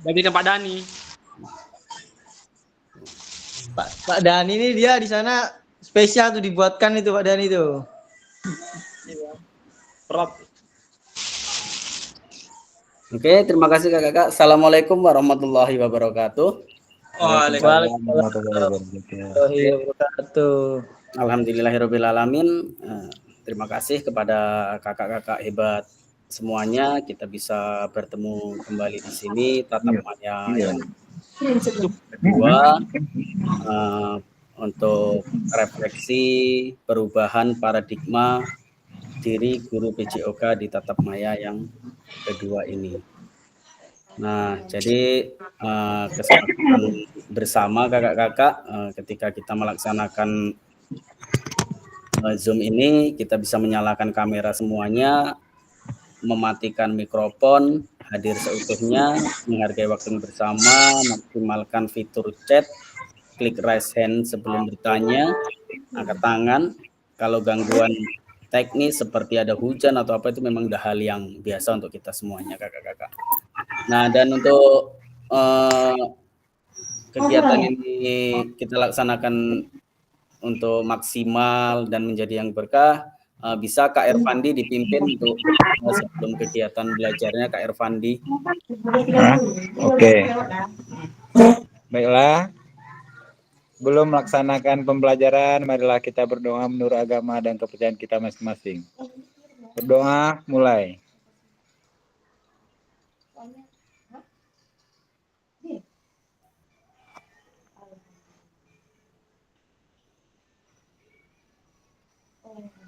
Bagikan Pak Dani. Pak Dani ini dia di sana spesial tuh dibuatkan itu Pak Dani itu. Prop. Oke, terima kasih kakak-kakak. Assalamualaikum warahmatullahi wabarakatuh. Waalaikumsalam warahmatullahi wabarakatuh. Alhamdulillahirrahmanirrahim. Terima kasih kepada kakak-kakak hebat semuanya. Kita bisa bertemu kembali di sini tatap maya yang kedua untuk refleksi perubahan paradigma diri guru PJOK di tatap maya yang kedua ini. Nah, jadi kesempatan bersama kakak-kakak ketika kita melaksanakan Zoom ini, kita bisa menyalakan kamera semuanya, mematikan mikrofon, hadir seutuhnya, menghargai waktu bersama, maksimalkan fitur chat, klik raise hand sebelum bertanya, angkat tangan. Kalau gangguan teknis seperti ada hujan atau apa itu memang udah hal yang biasa untuk kita semuanya kakak-kakak. Nah, dan untuk kegiatan ini kita laksanakan untuk maksimal dan menjadi yang berkah, bisa Kak Ervandi dipimpin untuk sebelum kegiatan belajarnya Kak Ervandi. Oke. Baiklah. Belum melaksanakan pembelajaran, marilah kita berdoa menurut agama dan kepercayaan kita masing-masing. Berdoa, mulai.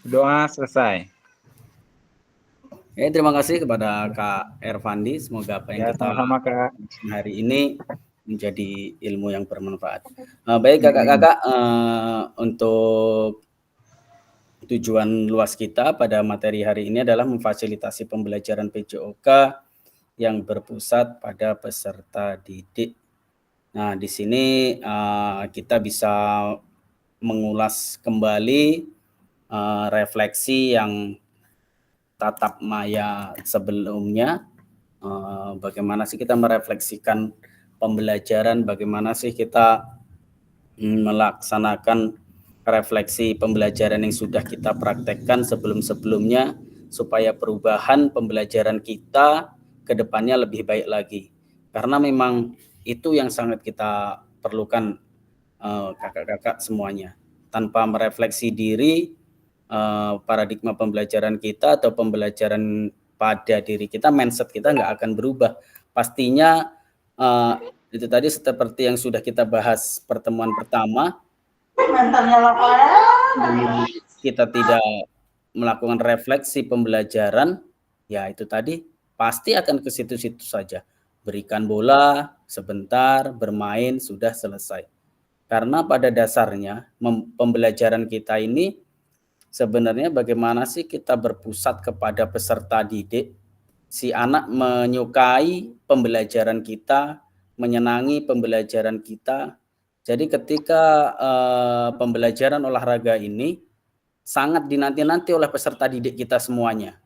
Doa selesai. Terima kasih kepada Kak Ervandi. Semoga apa yang kita sama Kak hari ini menjadi ilmu yang bermanfaat. Baik kakak-kakak, untuk tujuan luas kita pada materi hari ini adalah memfasilitasi pembelajaran PJOK yang berpusat pada peserta didik. Nah, di sini kita bisa mengulas kembali refleksi yang tatap maya sebelumnya, bagaimana sih kita merefleksikan pembelajaran, bagaimana sih kita melaksanakan refleksi pembelajaran yang sudah kita praktekkan sebelum-sebelumnya supaya perubahan pembelajaran kita ke depannya lebih baik lagi. Karena memang itu yang sangat kita perlukan kakak-kakak semuanya. Tanpa merefleksi diri, paradigma pembelajaran kita atau pembelajaran pada diri kita, mindset kita nggak akan berubah. Pastinya itu tadi seperti yang sudah kita bahas pertemuan pertama, kita tidak melakukan refleksi pembelajaran, ya itu tadi pasti akan ke situ-situ saja. Berikan bola sebentar, bermain, sudah selesai. Karena pada dasarnya pembelajaran kita ini sebenarnya bagaimana sih kita berpusat kepada peserta didik, si anak menyukai pembelajaran kita, menyenangi pembelajaran kita. Jadi ketika pembelajaran olahraga ini sangat dinanti-nanti oleh peserta didik kita semuanya.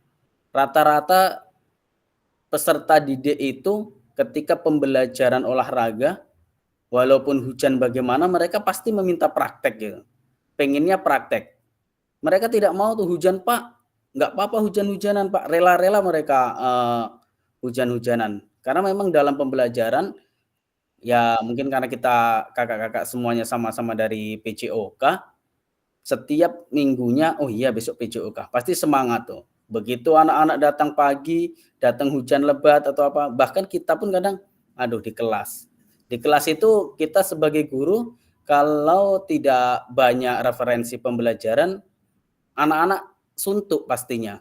Rata-rata peserta didik itu ketika pembelajaran olahraga, walaupun hujan bagaimana, mereka pasti meminta praktek gitu. Pengennya praktek. Mereka tidak mau tuh hujan Pak, nggak apa-apa hujan-hujanan Pak, rela-rela mereka hujan-hujanan. Karena memang dalam pembelajaran, ya mungkin karena kita kakak-kakak semuanya sama-sama dari PJOK, setiap minggunya, oh iya besok PJOK, pasti semangat tuh. Begitu anak-anak datang pagi, datang hujan lebat atau apa, bahkan kita pun kadang, aduh di kelas. Di kelas itu kita sebagai guru, kalau tidak banyak referensi pembelajaran, anak-anak suntuk pastinya.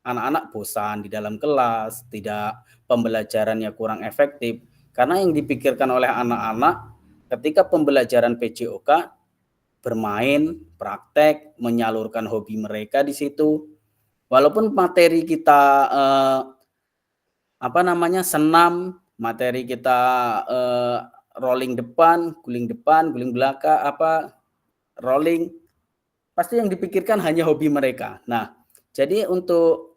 Anak-anak bosan di dalam kelas, tidak pembelajarannya kurang efektif. Karena yang dipikirkan oleh anak-anak ketika pembelajaran PJOK, bermain, praktek, menyalurkan hobi mereka di situ. Walaupun materi kita senam, materi kita rolling depan, guling belakang, rolling, pasti yang dipikirkan hanya hobi mereka. Nah, jadi untuk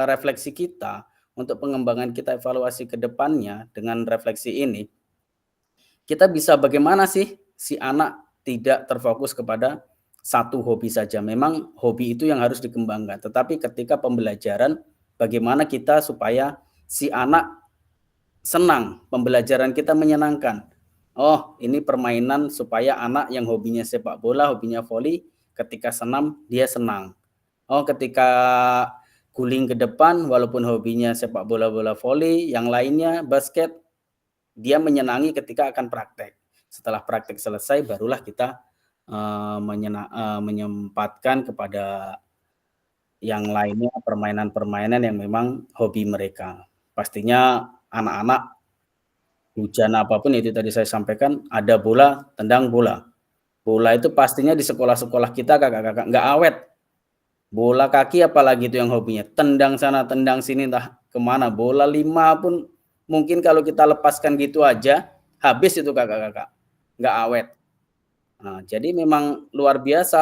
refleksi kita, untuk pengembangan kita evaluasi ke depannya dengan refleksi ini, kita bisa bagaimana sih si anak tidak terfokus kepada satu hobi saja. Memang hobi itu yang harus dikembangkan, tetapi ketika pembelajaran bagaimana kita supaya si anak senang, pembelajaran kita menyenangkan. Oh, ini permainan supaya anak yang hobinya sepak bola, hobinya voli, ketika senam dia senang. Oh, ketika guling ke depan, walaupun hobinya sepak bola voli, yang lainnya basket, dia menyenangi ketika akan praktek. Setelah praktek selesai, barulah kita menyempatkan kepada yang lainnya permainan-permainan yang memang hobi mereka. Pastinya anak-anak hujan apapun itu tadi saya sampaikan, ada bola, tendang bola. Bola itu pastinya di sekolah-sekolah kita kakak-kakak nggak awet. Bola kaki apalagi itu yang hobinya, tendang sana tendang sini entah kemana, bola 5 pun mungkin kalau kita lepaskan gitu aja habis itu kakak-kakak, nggak awet. Nah, jadi memang luar biasa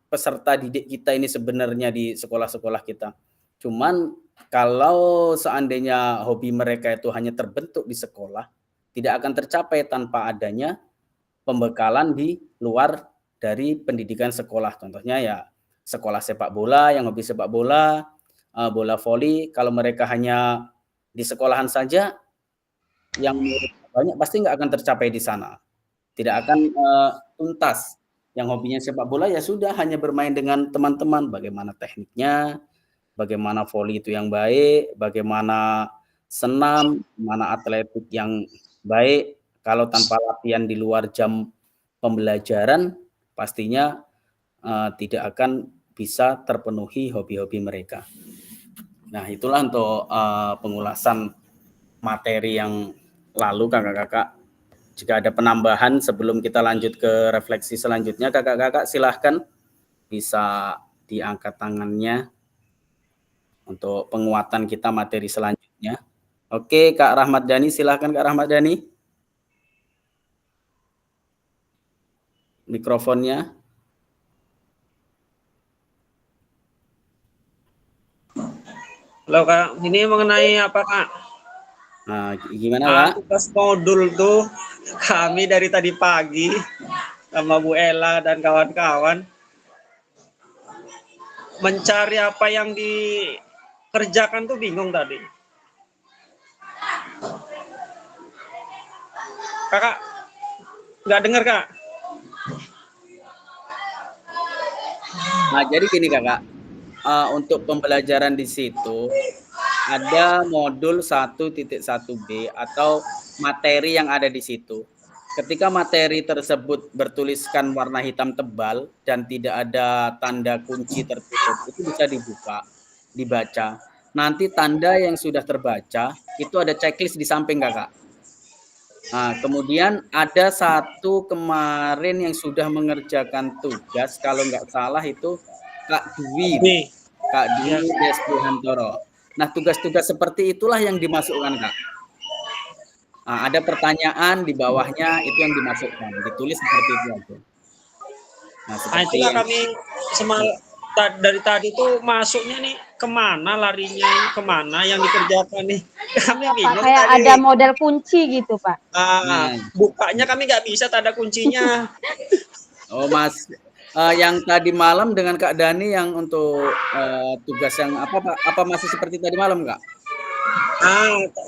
peserta didik kita ini sebenarnya di sekolah-sekolah kita. Cuman kalau seandainya hobi mereka itu hanya terbentuk di sekolah, tidak akan tercapai tanpa adanya pembekalan di luar dari pendidikan sekolah. Contohnya ya sekolah sepak bola, yang hobi sepak bola, bola voli. Kalau mereka hanya di sekolahan saja, yang banyak pasti nggak akan tercapai di sana. Tidak akan tuntas. Yang hobinya sepak bola ya sudah hanya bermain dengan teman-teman. Bagaimana tekniknya, bagaimana voli itu yang baik, bagaimana senam, mana atletik yang baik. Kalau tanpa latihan di luar jam pembelajaran, pastinya tidak akan bisa terpenuhi hobi-hobi mereka. Nah, itulah untuk pengulasan materi yang lalu, kakak-kakak. Jika ada penambahan sebelum kita lanjut ke refleksi selanjutnya, kakak-kakak silahkan bisa diangkat tangannya untuk penguatan kita materi selanjutnya. Oke, Kak Rahmat Dhani, silahkan Kak Rahmat Dhani. Mikrofonnya. Halo Kak, ini mengenai apa Kak? Nah, gimana Kak? Tugas modul tuh kami dari tadi pagi sama Bu Ella dan kawan-kawan mencari apa yang dikerjakan tuh bingung tadi. Kakak nggak dengar Kak? Nah, jadi gini kakak, untuk pembelajaran di situ ada modul 1.1b atau materi yang ada di situ. Ketika materi tersebut bertuliskan warna hitam tebal dan tidak ada tanda kunci tertutup, itu bisa dibaca. Nanti tanda yang sudah terbaca itu ada checklist di samping kakak. Nah, kemudian ada satu kemarin yang sudah mengerjakan tugas, kalau nggak salah itu Kak Dwi Despuhantoro. Nah, tugas-tugas seperti itulah yang dimasukkan, Kak. Nah, ada pertanyaan di bawahnya, itu yang dimasukkan, ditulis seperti itu aja. Nah, itulah kami dari tadi tuh masuknya nih kemana, larinya kemana yang dikerjakan nih. Kami bingung. Kayak tadi ada model kunci gitu Pak. Bukanya kami nggak bisa tanda kuncinya. Oh Mas, yang tadi malam dengan Kak Dani yang untuk tugas yang apa Pak? Apa masih seperti tadi malam Kak?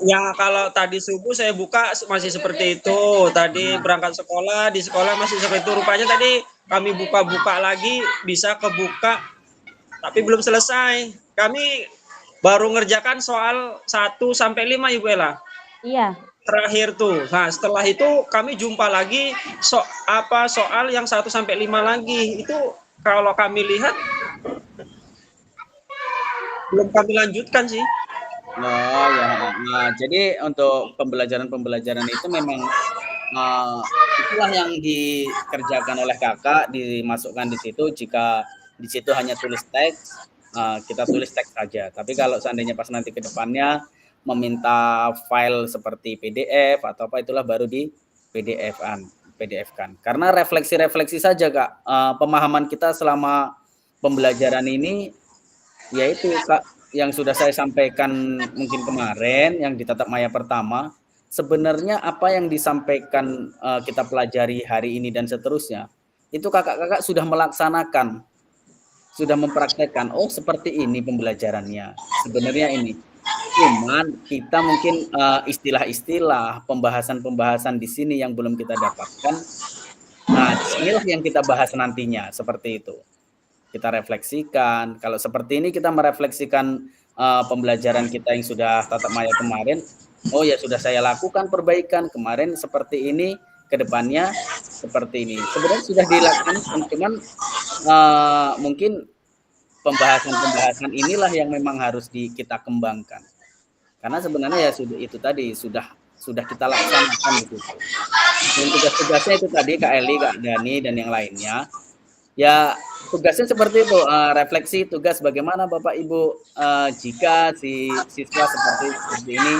Ya kalau tadi subuh saya buka masih seperti itu. Tadi berangkat sekolah, di sekolah masih seperti itu. Rupanya tadi kami buka-buka lagi, bisa kebuka, tapi belum selesai. Kami baru ngerjakan soal 1 sampai 5 Ibu Ella. Iya. Terakhir tuh. Nah, setelah itu kami jumpa lagi soal yang 1 sampai 5 lagi. Itu kalau kami lihat belum kami lanjutkan sih. Oh ya, nah, jadi untuk pembelajaran itu memang itulah yang dikerjakan oleh kakak, dimasukkan di situ. Jika di situ hanya tulis teks, kita tulis teks saja. Tapi kalau seandainya pas nanti ke depannya meminta file seperti PDF atau apa, itulah baru di PDF-kan. Karena refleksi saja Kak, pemahaman kita selama pembelajaran ini yaitu Kak, yang sudah saya sampaikan mungkin kemarin yang di tatap maya pertama, sebenarnya apa yang disampaikan kita pelajari hari ini dan seterusnya, itu kakak-kakak sudah melaksanakan, sudah mempraktekkan. Oh, seperti ini pembelajarannya. Sebenarnya ini. Cuman kita mungkin istilah-istilah, pembahasan-pembahasan di sini yang belum kita dapatkan. Nah, inilah yang kita bahas nantinya, seperti itu. Kita refleksikan. Kalau seperti ini kita merefleksikan pembelajaran kita yang sudah tatap maya kemarin. Oh ya, sudah saya lakukan perbaikan kemarin seperti ini, ke depannya seperti ini. Sebenarnya sudah dilakukan, cuman mungkin pembahasan-pembahasan inilah yang memang harus kita kembangkan. Karena sebenarnya ya sudah itu tadi sudah kita laksanakan gitu. Dan tugas-tugasnya itu tadi Kak Eli, Kak Dani dan yang lainnya. Ya tugasnya seperti itu, refleksi tugas bagaimana Bapak Ibu jika si siswa seperti ini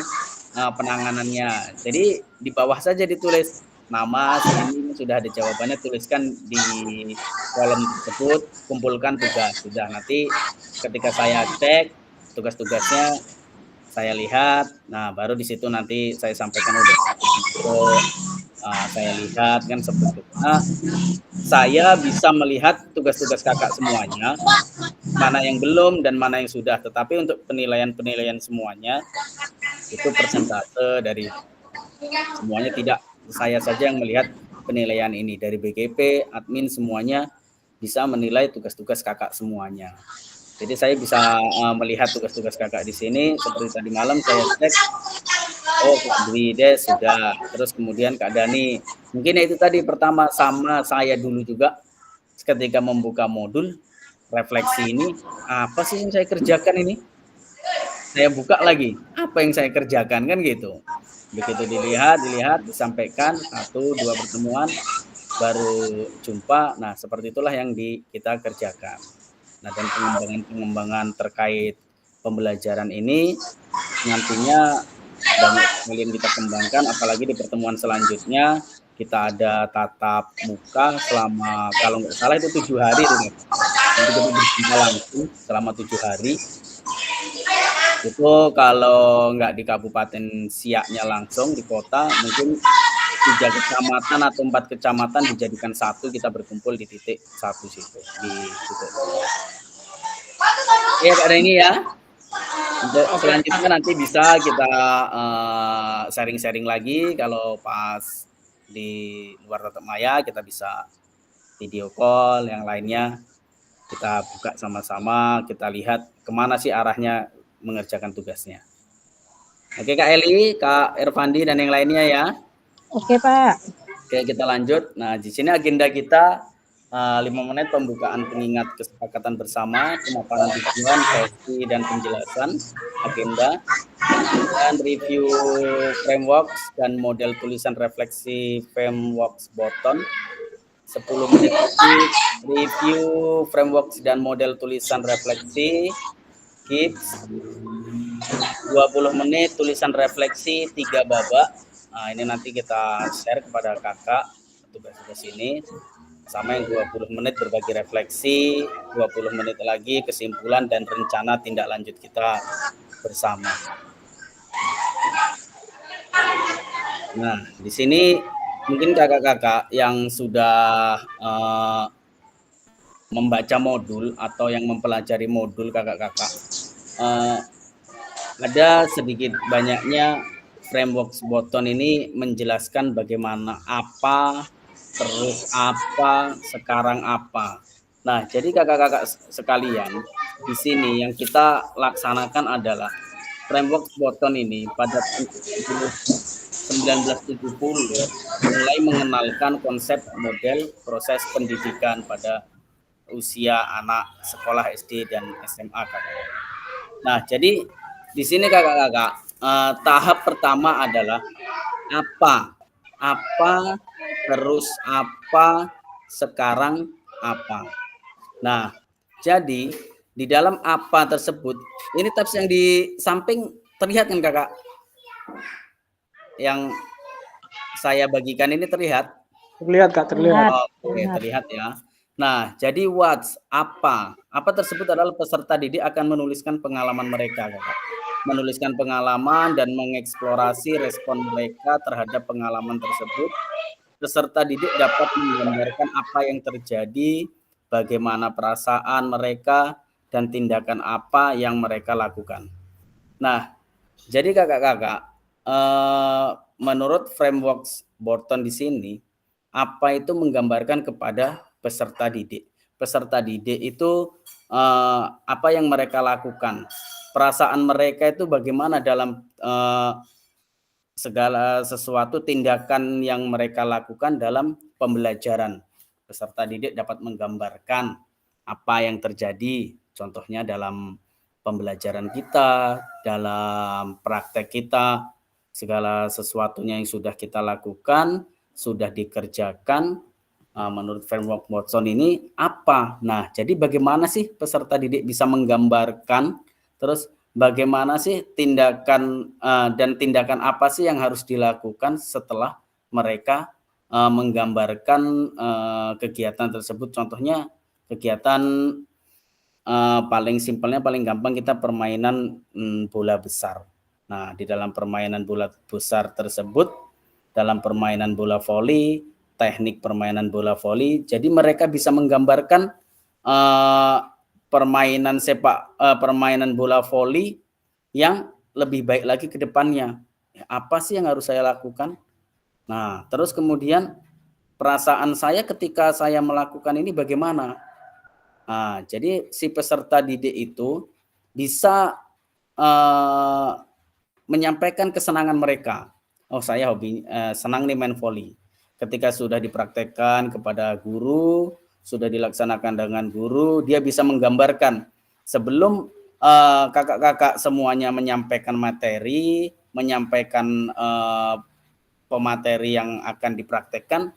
penanganannya. Jadi di bawah saja ditulis nama, ini sudah ada jawabannya, tuliskan di kolom tersebut, kumpulkan tugas. Sudah, nanti ketika saya cek tugas-tugasnya, saya lihat, nah baru di situ nanti saya sampaikan udah. Saya lihat kan sebetulnya saya bisa melihat tugas-tugas kakak semuanya, mana yang belum dan mana yang sudah. Tetapi untuk penilaian-penilaian semuanya itu persentase dari semuanya, tidak saya saja yang melihat penilaian ini. Dari BGP, admin semuanya bisa menilai tugas-tugas kakak semuanya. Jadi saya bisa melihat tugas-tugas kakak di sini. Seperti tadi malam saya cek, oh Kak Dwi Des sudah, terus kemudian Kak Dani. Mungkin itu tadi pertama sama saya dulu juga ketika membuka modul refleksi ini, apa sih yang saya kerjakan ini? Saya buka lagi, apa yang saya kerjakan kan gitu. Begitu dilihat, disampaikan 1-2 pertemuan, baru jumpa. Nah seperti itulah yang kita kerjakan. Nah, dan pengembangan terkait pembelajaran ini nantinya banyak sekali yang kita kembangkan, apalagi di pertemuan selanjutnya kita ada tatap muka selama, kalau nggak salah itu 7 hari, nanti kita berjumpa langsung selama 7 hari. Itu kalau nggak di Kabupaten Siaknya langsung di kota, mungkin 3 kecamatan atau 4 kecamatan dijadikan satu, kita berkumpul di titik satu situ, di titik. Ya Kak Dani ya. Untuk selanjutnya nanti bisa kita sharing-sharing lagi, kalau pas di luar tatap maya kita bisa video call, yang lainnya kita buka sama-sama, kita lihat kemana sih arahnya mengerjakan tugasnya. Oke Kak Eli, Kak Irfandi dan yang lainnya ya. Oke Pak. Oke kita lanjut. Nah di sini agenda kita 5 menit pembukaan pengingat kesepakatan bersama, pemaparan tujuan, sesi dan penjelasan agenda, dan review frameworks dan model tulisan refleksi frameworks Botton. 10 menit lagi review frameworks dan model tulisan refleksi KIPS. 20 menit tulisan refleksi 3 babak. Nah, ini nanti kita share kepada kakak tugas-tugas ini. Sama yang 20 menit berbagi refleksi, 20 menit lagi kesimpulan dan rencana tindak lanjut kita bersama. Nah, di sini mungkin kakak-kakak yang sudah membaca modul atau yang mempelajari modul kakak-kakak, ada sedikit banyaknya framework Botton ini menjelaskan bagaimana apa, terus apa, sekarang apa. Nah, jadi kakak-kakak sekalian, di sini yang kita laksanakan adalah framework Botton ini pada 1970 mulai mengenalkan konsep model proses pendidikan pada usia anak sekolah SD dan SMA, kakak. Nah, jadi di sini kakak-kakak, tahap pertama adalah apa, terus apa, sekarang apa. Nah, jadi di dalam apa tersebut, ini tabs yang di samping terlihat kan kakak? Yang saya bagikan ini terlihat? Terlihat Kak, terlihat. Oke, terlihat ya. Nah, jadi apa? Apa tersebut adalah peserta didik akan menuliskan pengalaman mereka, Kakak. Menuliskan pengalaman dan mengeksplorasi respon mereka terhadap pengalaman tersebut. Peserta didik dapat menggambarkan apa yang terjadi, bagaimana perasaan mereka, dan tindakan apa yang mereka lakukan. Nah, jadi kakak-kakak, menurut framework Borton di sini, apa itu menggambarkan kepada peserta didik. Peserta didik itu apa yang mereka lakukan, perasaan mereka itu bagaimana dalam segala sesuatu tindakan yang mereka lakukan dalam pembelajaran. Peserta didik dapat menggambarkan apa yang terjadi, contohnya dalam pembelajaran kita, dalam praktek kita, segala sesuatunya yang sudah kita lakukan, sudah dikerjakan, menurut framework Watson ini apa? Nah, jadi bagaimana sih peserta didik bisa menggambarkan, terus bagaimana sih tindakan dan tindakan apa sih yang harus dilakukan setelah mereka menggambarkan kegiatan tersebut? Contohnya kegiatan paling simpelnya, paling gampang kita permainan bola besar. Nah, di dalam permainan bola besar tersebut, dalam permainan bola voli, teknik permainan bola voli, jadi mereka bisa menggambarkan permainan bola voli yang lebih baik lagi ke depannya. Apa sih yang harus saya lakukan? Nah, terus kemudian perasaan saya ketika saya melakukan ini bagaimana? Nah, jadi si peserta didik itu bisa menyampaikan kesenangan mereka. Oh, saya senang nih main voli. Ketika sudah dipraktekkan kepada guru, sudah dilaksanakan dengan guru, dia bisa menggambarkan sebelum kakak-kakak semuanya menyampaikan materi, menyampaikan pemateri yang akan dipraktekkan,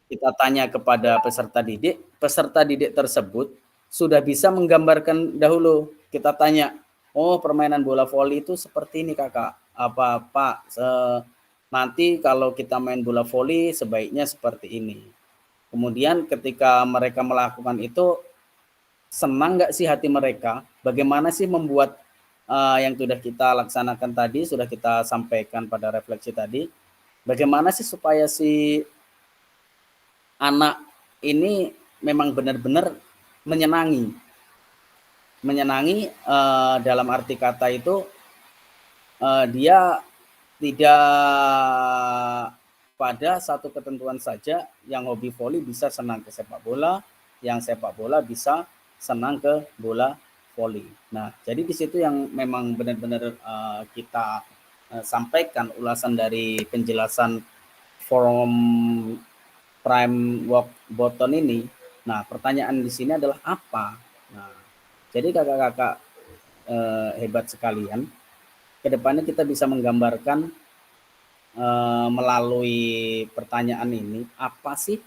kita tanya kepada peserta didik tersebut sudah bisa menggambarkan dahulu. Kita tanya, oh permainan bola voli itu seperti ini kakak, apa Pak, nanti kalau kita main bola voli sebaiknya seperti ini. Kemudian ketika mereka melakukan itu, senang nggak sih hati mereka? Bagaimana sih membuat yang sudah kita laksanakan tadi, sudah kita sampaikan pada refleksi tadi, bagaimana sih supaya si anak ini memang benar-benar menyenangi. Menyenangi dalam arti kata itu dia tidak pada satu ketentuan saja, yang hobi voli bisa senang ke sepak bola, yang sepak bola bisa senang ke bola voli. Nah, jadi di situ yang memang benar-benar kita sampaikan ulasan dari penjelasan forum framework Borton ini. Nah, pertanyaan di sini adalah apa? Nah, jadi kakak-kakak hebat sekalian, kedepannya kita bisa menggambarkan melalui pertanyaan ini, apa sih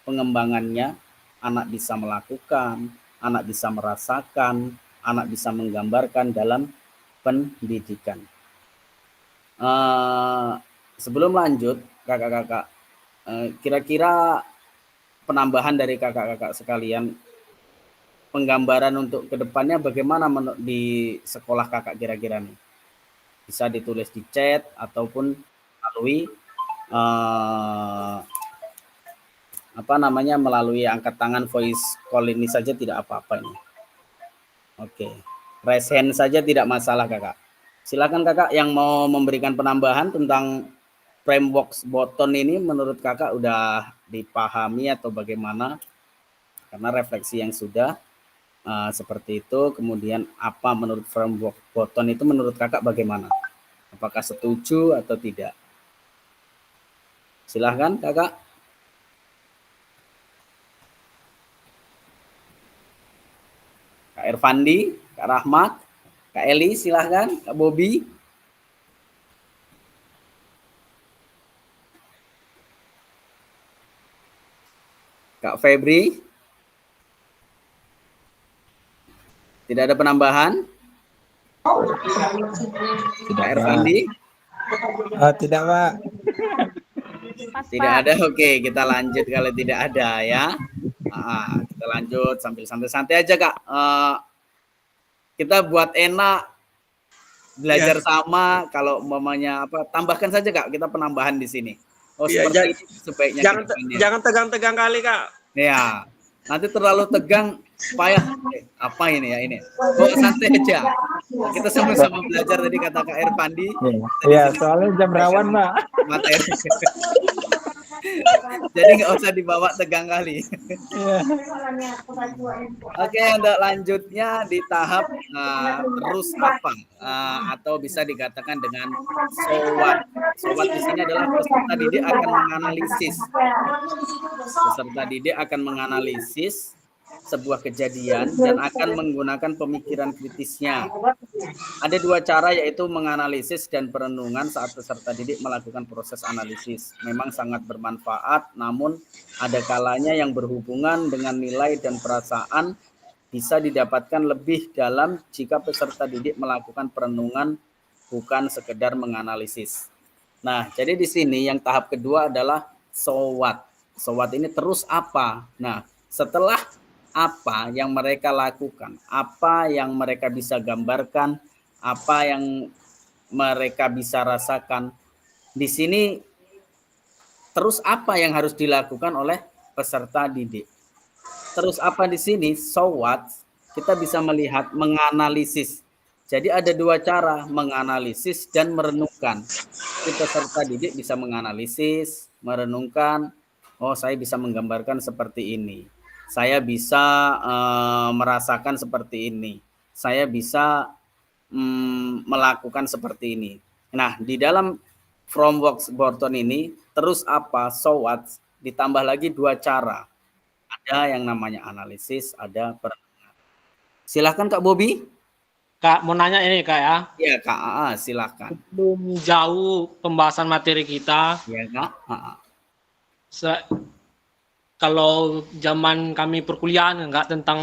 pengembangannya anak bisa melakukan, anak bisa merasakan, anak bisa menggambarkan dalam pendidikan. Sebelum lanjut, kakak-kakak, kira-kira penambahan dari kakak-kakak sekalian, penggambaran untuk kedepannya bagaimana di sekolah kakak kira-kira nih? Bisa ditulis di chat ataupun melalui melalui angkat tangan voice call ini saja tidak apa-apa ini. Oke, raise hand saja tidak masalah kakak. Silakan kakak yang mau memberikan penambahan tentang framework Borton ini, menurut kakak udah dipahami atau bagaimana? Karena refleksi yang sudah seperti itu, kemudian apa menurut framework Borton itu menurut kakak bagaimana? Apakah setuju atau tidak? Silahkan kakak. Kak Irfandi, Kak Rahmat, Kak Eli, silahkan. Kak Bobi. Kak Febri. Tidak ada penambahan? Kak Irfandi? Tidak, Pak. Pas, Tidak Pak. ada. Oke, kita lanjut kalau tidak ada ya. Kita lanjut sambil santai-santai aja Kak. Kita buat enak belajar sama. Kalau umpamanya apa, tambahkan saja Kak. Kita penambahan di sini. Oh Iya, seperti ini sebaiknya. jangan tegang-tegang kali Kak. Ya, nanti terlalu tegang payah. Apa ini ya ini? Oh santai aja. Kita sama-sama belajar tadi kata Kak Erpandi. Iya, soalnya jam rawan, Mbak. Materi. Jadi nggak usah dibawa tegang kali. Oke, untuk lanjutnya di tahap terus apa atau bisa dikatakan dengan so what. So what di sini adalah peserta didik akan menganalisis. Peserta didik akan menganalisis sebuah kejadian dan akan menggunakan pemikiran kritisnya. Ada dua cara, yaitu menganalisis dan perenungan saat peserta didik melakukan proses analisis. Memang sangat bermanfaat, namun ada kalanya yang berhubungan dengan nilai dan perasaan bisa didapatkan lebih dalam jika peserta didik melakukan perenungan, bukan sekedar menganalisis. Nah, jadi di sini yang tahap kedua adalah so what. So what ini terus apa? Nah, setelah apa yang mereka lakukan, apa yang mereka bisa gambarkan, apa yang mereka bisa rasakan. Di sini terus apa yang harus dilakukan oleh peserta didik. Terus apa di sini? So what? Kita bisa melihat menganalisis. Jadi ada dua cara, menganalisis dan merenungkan. Jadi peserta didik bisa menganalisis, merenungkan. Oh, saya bisa menggambarkan seperti ini. Saya bisa merasakan seperti ini. Saya bisa melakukan seperti ini. Nah, di dalam From Works Borton ini, terus apa, so what, ditambah lagi dua cara. Ada yang namanya analisis, ada perenungan. Silahkan Kak Bobi. Kak, mau nanya ini Kak ya. Iya Kak, silahkan. Belum jauh pembahasan materi kita. Iya Kak. Kalau zaman kami perkuliahan enggak tentang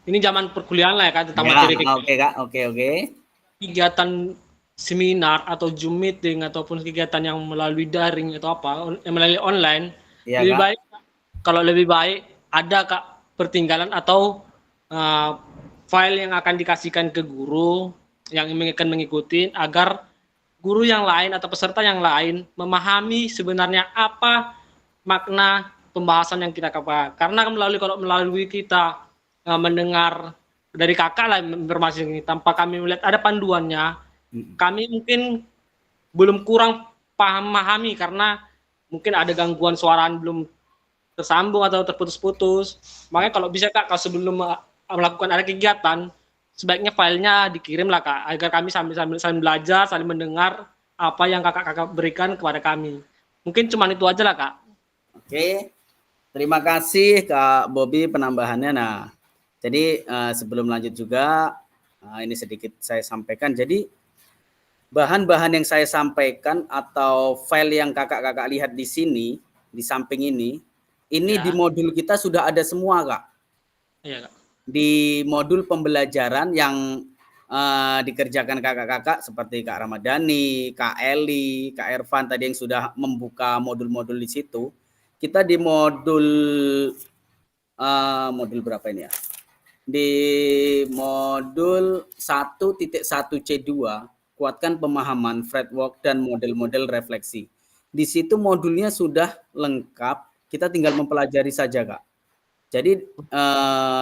ini zaman perkuliahan lah ya Kak, tentang Ya, materi oke Kak, oke. kegiatan seminar atau Zoom meeting ataupun kegiatan yang melalui daring atau apa, yang melalui online, Iya, lebih Kak. baik kalau lebih baik ada Kak pertinggalan atau file yang akan dikasihkan ke guru yang akan mengikuti agar guru yang lain atau peserta yang lain memahami sebenarnya apa makna pembahasan yang kita kabar. Karena kalau melalui kita mendengar dari kakak lah informasi ini tanpa kami melihat ada panduannya, kami mungkin belum kurang memahami karena mungkin ada gangguan suaraan belum tersambung atau terputus-putus. Makanya kalau bisa Kak, kalau sebelum melakukan ada kegiatan, sebaiknya filenya dikirim lah Kak, agar kami sambil belajar, saling mendengar apa yang kakak-kakak berikan kepada kami. Mungkin cuma itu aja lah Kak. Oke, terima kasih Kak Bobi penambahannya. Nah, jadi sebelum lanjut juga, ini sedikit saya sampaikan. Jadi bahan-bahan yang saya sampaikan atau file yang kakak-kakak lihat di sini, di samping ini Ya. di modul kita sudah ada semua Kak. Iya Kak. Di modul pembelajaran yang dikerjakan kakak-kakak seperti Kak Ramadhani, Kak Eli, Kak Ervan tadi yang sudah membuka modul-modul di situ. Kita di modul berapa ini ya? Di modul 1.1C2, kuatkan pemahaman framework dan model-model refleksi. Di situ modulnya sudah lengkap, kita tinggal mempelajari saja Kak. Jadi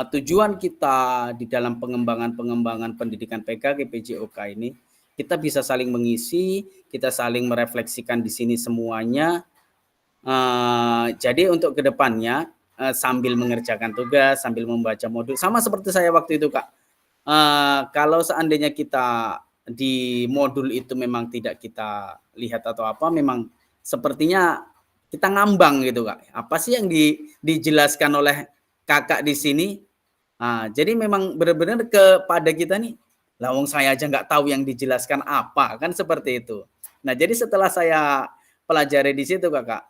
tujuan kita di dalam pengembangan pendidikan PKK PJOK ini, kita bisa saling mengisi, kita saling merefleksikan di sini semuanya. Jadi untuk kedepannya sambil mengerjakan tugas, sambil membaca modul, sama seperti saya waktu itu Kak. Kalau seandainya kita di modul itu memang tidak kita lihat atau apa, memang sepertinya kita ngambang gitu Kak. Apa sih yang dijelaskan oleh kakak di sini? Jadi memang benar-benar kepada kita nih, lawang saya aja nggak tahu yang dijelaskan apa, kan seperti itu. Nah jadi setelah saya pelajari di situ kakak,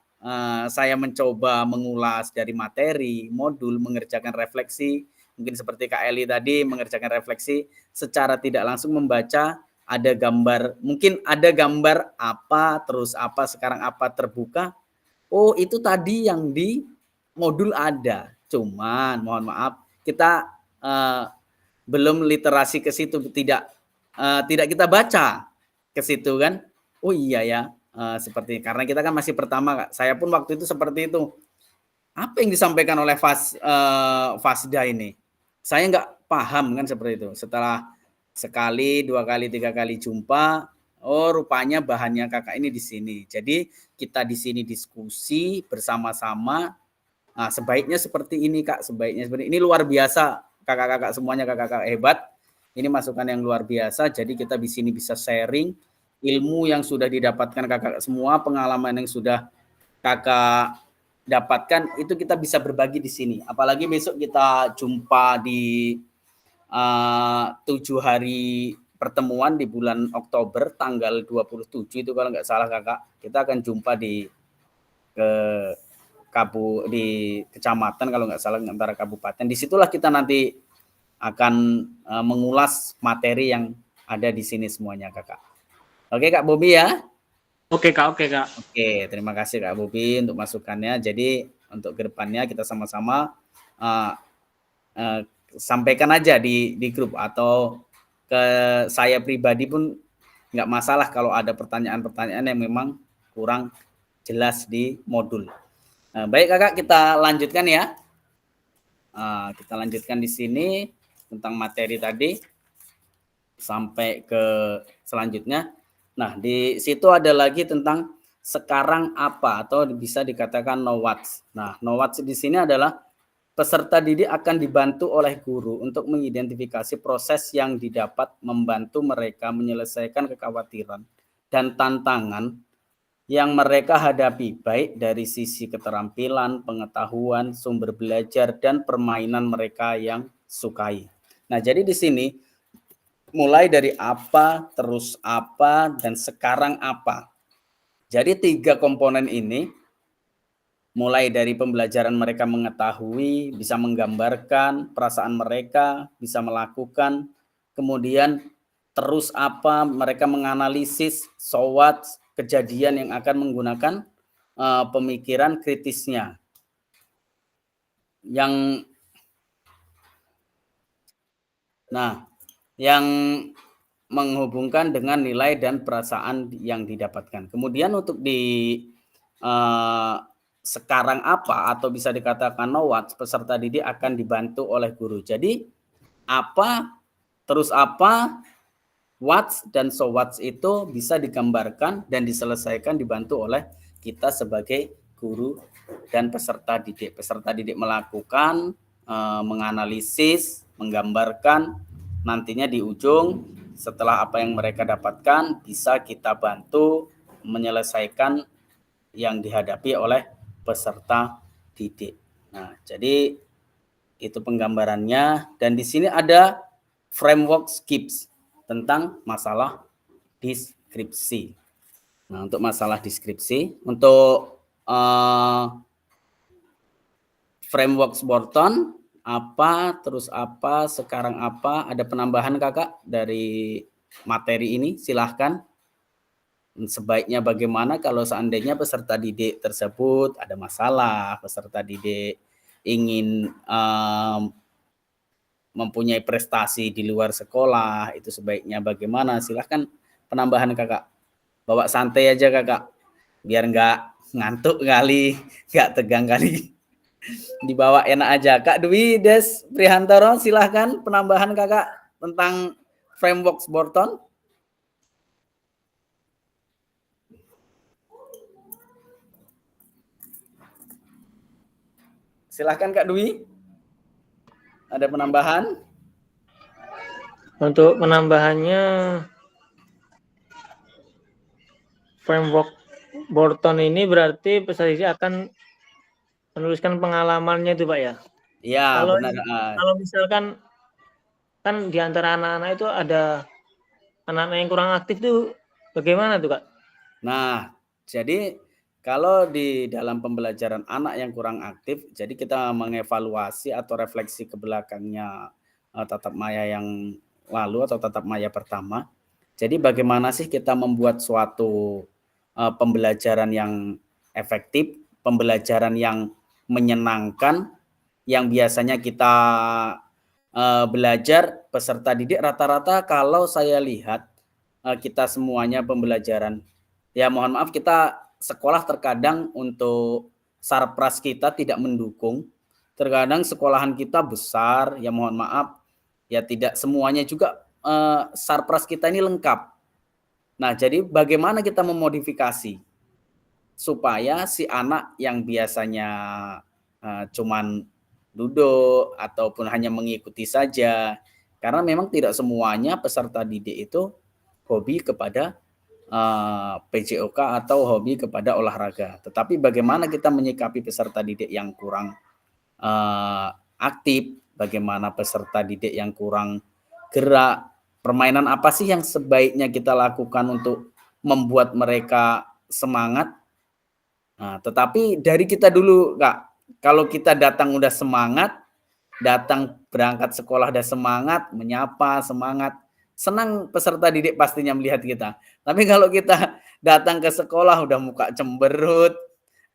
saya mencoba mengulas dari materi, modul, mengerjakan refleksi, mungkin seperti Kak Eli tadi mengerjakan refleksi, secara tidak langsung membaca, ada gambar, mungkin ada gambar apa, terus apa, sekarang apa terbuka. Oh itu tadi yang modul ada, cuman mohon maaf kita belum literasi ke situ, tidak kita baca ke situ kan. Oh iya ya, seperti karena kita kan masih pertama, Kak. Saya pun waktu itu seperti itu. Apa yang disampaikan oleh Fasda ini? Saya nggak paham kan seperti itu. Setelah sekali, 2 kali, 3 kali jumpa, oh rupanya bahannya kakak ini di sini. Jadi kita di sini diskusi bersama-sama. Nah, sebaiknya seperti ini Kak, sebaiknya seperti ini. Ini luar biasa kakak-kakak semuanya, kakak-kakak hebat. Ini masukan yang luar biasa. Jadi kita di sini bisa sharing ilmu yang sudah didapatkan kakak semua, pengalaman yang sudah kakak dapatkan itu kita bisa berbagi di sini. Apalagi besok kita jumpa di 7 hari pertemuan di bulan Oktober tanggal 27 itu kalau nggak salah kakak. Kita akan jumpa di kecamatan kalau nggak salah antara kabupaten. Disitulah kita nanti akan mengulas materi yang ada di sini semuanya kakak. Oke Kak Bobi ya. Oke Kak, oke Kak. Oke, terima kasih Kak Bobi untuk masukannya. Jadi untuk kedepannya kita sama-sama sampaikan aja di grup atau ke saya pribadi pun nggak masalah kalau ada pertanyaan-pertanyaan yang memang kurang jelas di modul. Baik kakak, kita lanjutkan ya. Kita lanjutkan di sini tentang materi tadi sampai ke selanjutnya. Nah, di situ ada lagi tentang sekarang apa atau bisa dikatakan know what's. Nah, know what's di sini adalah peserta didik akan dibantu oleh guru untuk mengidentifikasi proses yang didapat membantu mereka menyelesaikan kekhawatiran dan tantangan yang mereka hadapi, baik dari sisi keterampilan, pengetahuan, sumber belajar, dan permainan mereka yang sukai. Nah, jadi di sini mulai dari apa, terus apa, dan sekarang apa. Jadi 3 komponen ini, mulai dari pembelajaran mereka mengetahui, bisa menggambarkan perasaan mereka, bisa melakukan, kemudian terus apa, mereka menganalisis, so what, kejadian yang akan menggunakan pemikiran kritisnya. Yang menghubungkan dengan nilai dan perasaan yang didapatkan. Kemudian untuk di sekarang apa atau bisa dikatakan know what, peserta didik akan dibantu oleh guru. Jadi apa, terus apa, what dan so what itu bisa digambarkan dan diselesaikan dibantu oleh kita sebagai guru dan peserta didik. Peserta didik melakukan, menganalisis, menggambarkan, nantinya di ujung setelah apa yang mereka dapatkan bisa kita bantu menyelesaikan yang dihadapi oleh peserta didik. Nah, jadi itu penggambarannya dan di sini ada framework SKIPS tentang masalah deskripsi. Nah, untuk masalah deskripsi, untuk framework Wharton apa, terus apa, sekarang apa, ada penambahan kakak dari materi ini, silahkan. Sebaiknya bagaimana kalau seandainya peserta didik tersebut ada masalah, peserta didik ingin mempunyai prestasi di luar sekolah, itu sebaiknya bagaimana, silahkan penambahan kakak. Bawa santai aja kakak, biar nggak ngantuk kali, nggak tegang kali. Dibawa enak aja. Kak Dwi Des Prihantoro, silahkan penambahan kakak tentang framework Wharton. Silahkan Kak Dwi. Ada penambahan? Untuk penambahannya framework Wharton ini berarti peserta didik akan menuliskan pengalamannya itu Pak ya? Iya, benar. Kalau misalkan kan di antara anak-anak itu ada anak-anak yang kurang aktif itu bagaimana tuh Kak? Nah, jadi kalau di dalam pembelajaran anak yang kurang aktif, jadi kita mengevaluasi atau refleksi ke belakangnya tatap maya yang lalu atau tatap maya pertama. Jadi bagaimana sih kita membuat suatu pembelajaran yang efektif, pembelajaran yang menyenangkan, yang biasanya kita belajar peserta didik rata-rata kalau saya lihat kita semuanya pembelajaran. Ya mohon maaf, kita sekolah terkadang untuk sarpras kita tidak mendukung. Terkadang sekolahan kita besar, ya mohon maaf, ya tidak semuanya juga sarpras kita ini lengkap. Nah, jadi bagaimana kita memodifikasi supaya si anak yang biasanya cuman duduk ataupun hanya mengikuti saja, karena memang tidak semuanya peserta didik itu hobi kepada PJOK atau hobi kepada olahraga. Tetapi bagaimana kita menyikapi peserta didik yang kurang aktif, bagaimana peserta didik yang kurang gerak, permainan apa sih yang sebaiknya kita lakukan untuk membuat mereka semangat. Nah, tetapi dari kita dulu, Kak, kalau kita datang udah semangat, datang berangkat sekolah udah semangat, menyapa, semangat, senang peserta didik pastinya melihat kita. Tapi kalau kita datang ke sekolah udah muka cemberut,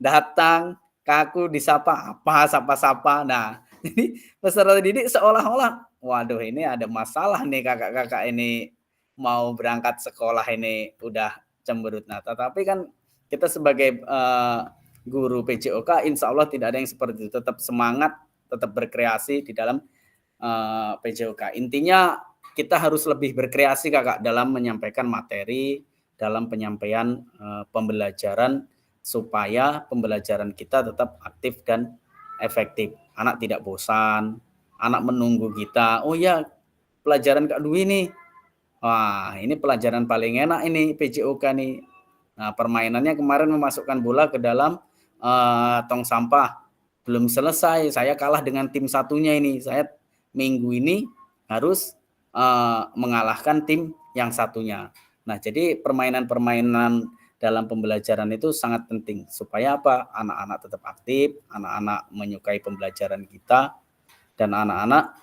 datang kaku, disapa apa, sapa-sapa. Nah, jadi peserta didik seolah-olah, waduh ini ada masalah nih kakak-kakak ini mau berangkat sekolah ini udah cemberut. Nah, tetapi kan kita sebagai guru PJOK, insya Allah tidak ada yang seperti itu. Tetap semangat, tetap berkreasi di dalam PJOK. Intinya kita harus lebih berkreasi kakak dalam menyampaikan materi, dalam penyampaian pembelajaran supaya pembelajaran kita tetap aktif dan efektif. Anak tidak bosan, anak menunggu kita. Oh ya, pelajaran Kak Dwi nih. Wah, ini pelajaran paling enak ini PJOK nih. Nah, permainannya kemarin memasukkan bola ke dalam tong sampah. Belum selesai, saya kalah dengan tim satunya ini. Saya minggu ini harus mengalahkan tim yang satunya. Nah, jadi permainan-permainan dalam pembelajaran itu sangat penting. Supaya apa? Anak-anak tetap aktif, anak-anak menyukai pembelajaran kita, dan anak-anak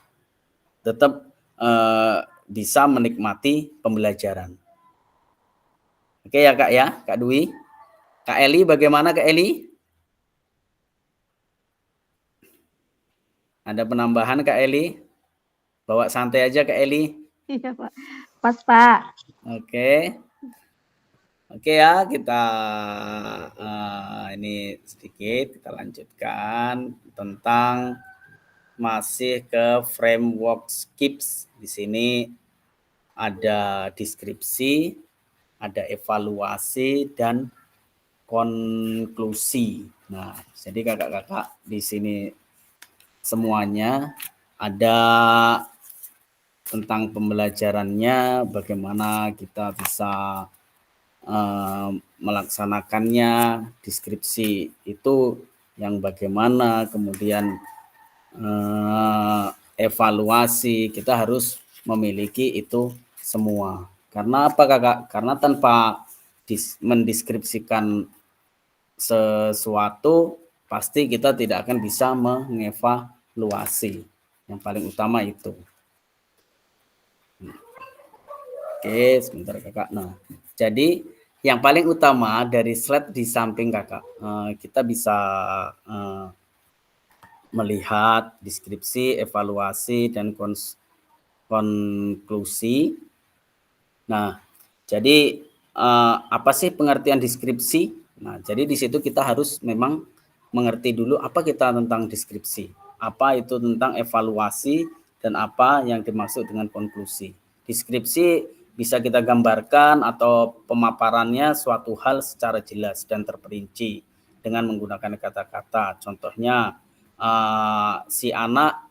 tetap bisa menikmati pembelajaran. Oke ya Kak ya, Kak Dwi. Kak Eli, bagaimana Kak Eli? Ada penambahan Kak Eli? Bawa santai aja Kak Eli. Iya Pak. Pas Pak. Oke. Oke ya, kita ini sedikit kita lanjutkan tentang masih ke framework SKIPS. Di sini ada deskripsi, ada evaluasi dan konklusi. Nah, jadi kakak-kakak di sini semuanya ada tentang pembelajarannya, bagaimana kita bisa melaksanakannya, deskripsi itu yang bagaimana, kemudian evaluasi, kita harus memiliki itu semua. Karena apa kakak? Karena tanpa mendeskripsikan sesuatu, pasti kita tidak akan bisa mengevaluasi. Yang paling utama itu. Oke, sebentar kakak. Nah, jadi yang paling utama dari slide di samping kakak, kita bisa melihat deskripsi, evaluasi, dan konklusi. Nah, jadi apa sih pengertian deskripsi? Nah, jadi di situ kita harus memang mengerti dulu apa kita tentang deskripsi, apa itu tentang evaluasi, dan apa yang dimaksud dengan konklusi. Deskripsi bisa kita gambarkan atau pemaparannya suatu hal secara jelas dan terperinci dengan menggunakan kata-kata. Contohnya, si anak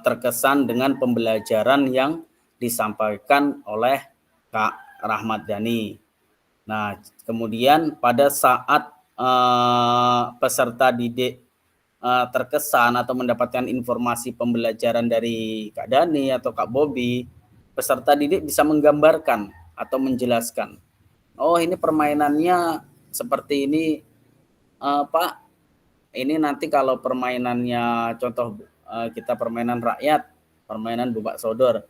terkesan dengan pembelajaran yang disampaikan oleh Kak Rahmat Dhani. Nah, kemudian pada saat peserta didik terkesan atau mendapatkan informasi pembelajaran dari Kak Dhani atau Kak Bobi, peserta didik bisa menggambarkan atau menjelaskan. Oh, ini permainannya seperti ini, Pak. Ini nanti kalau permainannya, contoh kita permainan rakyat, permainan bubak sodor.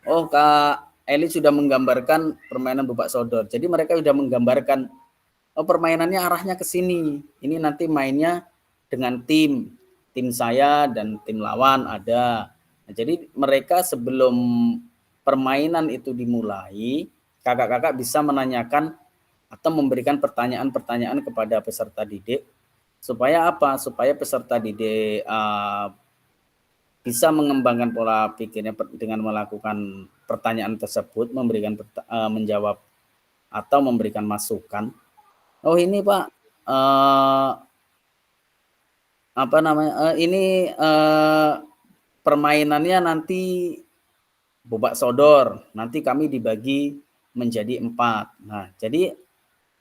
Oh, Kak Eli sudah menggambarkan permainan bubak sodor. Jadi mereka sudah menggambarkan, oh permainannya arahnya ke sini. Ini nanti mainnya dengan tim saya dan tim lawan ada. Nah, jadi mereka sebelum permainan itu dimulai, kakak-kakak bisa menanyakan atau memberikan pertanyaan-pertanyaan kepada peserta didik supaya apa? Supaya peserta didik bisa mengembangkan pola pikirnya dengan melakukan pertanyaan tersebut, menjawab atau memberikan masukan. Oh ini Pak, apa namanya? Ini permainannya nanti bobak sodor. Nanti kami dibagi menjadi 4. Nah, jadi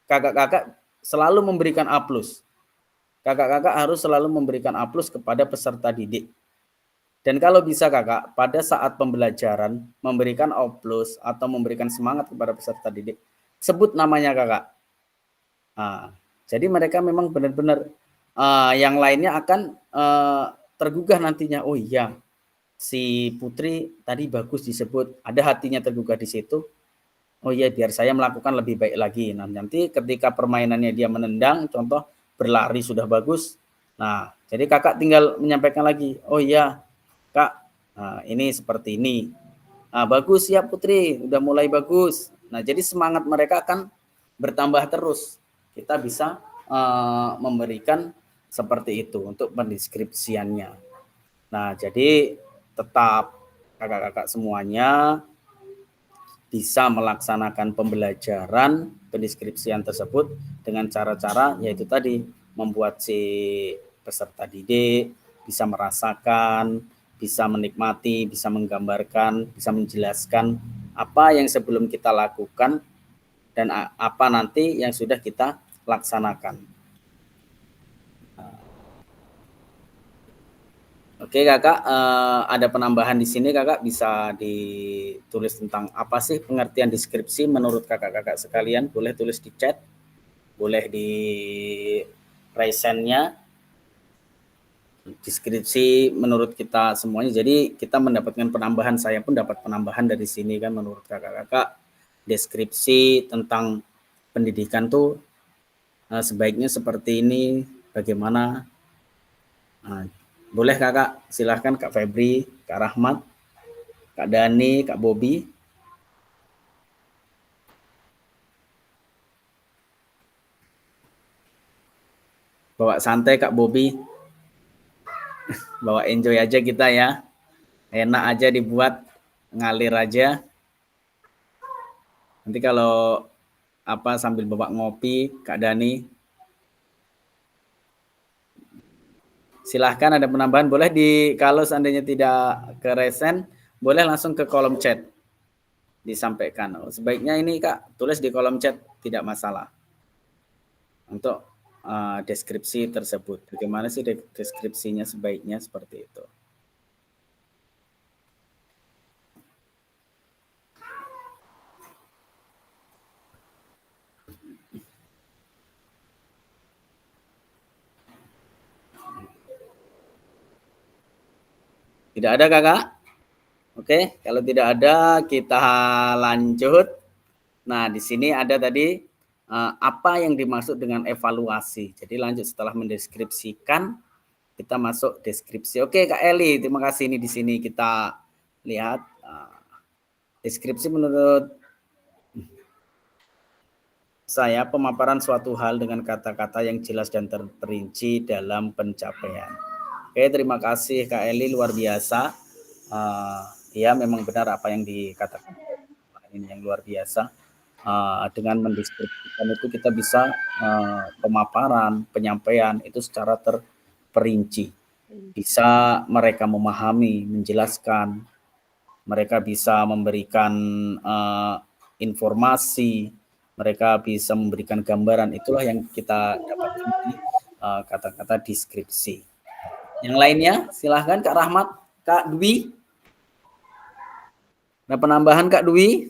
kakak-kakak selalu memberikan A+. Kakak-kakak harus selalu memberikan A+ kepada peserta didik. Dan kalau bisa kakak, pada saat pembelajaran memberikan A+ atau memberikan semangat kepada peserta didik, sebut namanya kakak. Nah, jadi mereka memang benar-benar yang lainnya akan tergugah nantinya. Oh iya, si Putri tadi bagus disebut, ada hatinya tergugah di situ. Oh iya, biar saya melakukan lebih baik lagi. Nah, nanti ketika permainannya dia menendang, contoh berlari sudah bagus. Nah, jadi kakak tinggal menyampaikan lagi. Oh iya, Kak, nah, ini seperti ini. Nah, bagus ya Putri, udah mulai bagus. Nah, jadi semangat mereka akan bertambah terus. Kita bisa memberikan seperti itu untuk pendeskripsiannya. Nah, jadi tetap kakak-kakak semuanya bisa melaksanakan pembelajaran pendeskripsian tersebut dengan cara-cara yaitu tadi membuat si peserta didik bisa merasakan, bisa menikmati, bisa menggambarkan, bisa menjelaskan apa yang sebelum kita lakukan dan apa nanti yang sudah kita laksanakan. Oke kakak, ada penambahan di sini kakak bisa ditulis tentang apa sih pengertian deskripsi menurut kakak-kakak sekalian, boleh tulis di chat, boleh di presentnya. Deskripsi menurut kita semuanya, jadi kita mendapatkan penambahan, saya pun dapat penambahan dari sini kan menurut kakak-kakak. Deskripsi tentang pendidikan tuh sebaiknya seperti ini, bagaimana. Nah, boleh kakak, silahkan Kak Febri, Kak Rahmat, Kak Dani, Kak Bobi. Bawa santai Kak Bobi. Bawa enjoy aja kita ya. Enak aja dibuat, ngalir aja. Nanti kalau apa sambil bawa ngopi, Kak Dani. Silahkan ada penambahan, boleh kalau seandainya tidak ke resen, boleh langsung ke kolom chat disampaikan. Sebaiknya ini Kak, tulis di kolom chat, tidak masalah. Untuk deskripsi tersebut. Bagaimana sih deskripsinya sebaiknya seperti itu. Tidak ada kakak? Oke, kalau tidak ada kita lanjut. Nah, di sini ada tadi apa yang dimaksud dengan evaluasi. Jadi lanjut setelah mendeskripsikan, kita masuk deskripsi. Oke Kak Eli, terima kasih ini di sini kita lihat deskripsi menurut saya pemaparan suatu hal dengan kata-kata yang jelas dan terperinci dalam pencapaian. Oke, terima kasih Kak Eli, luar biasa. Ya, memang benar apa yang dikatakan. Ini yang luar biasa. Dengan mendeskripsikan itu kita bisa pemaparan, penyampaian itu secara terperinci. Bisa mereka memahami, menjelaskan. Mereka bisa memberikan informasi. Mereka bisa memberikan gambaran. Itulah yang kita dapatkan di kata-kata deskripsi. Yang lainnya, silahkan Kak Rahmat, Kak Dwi. Ada penambahan Kak Dwi?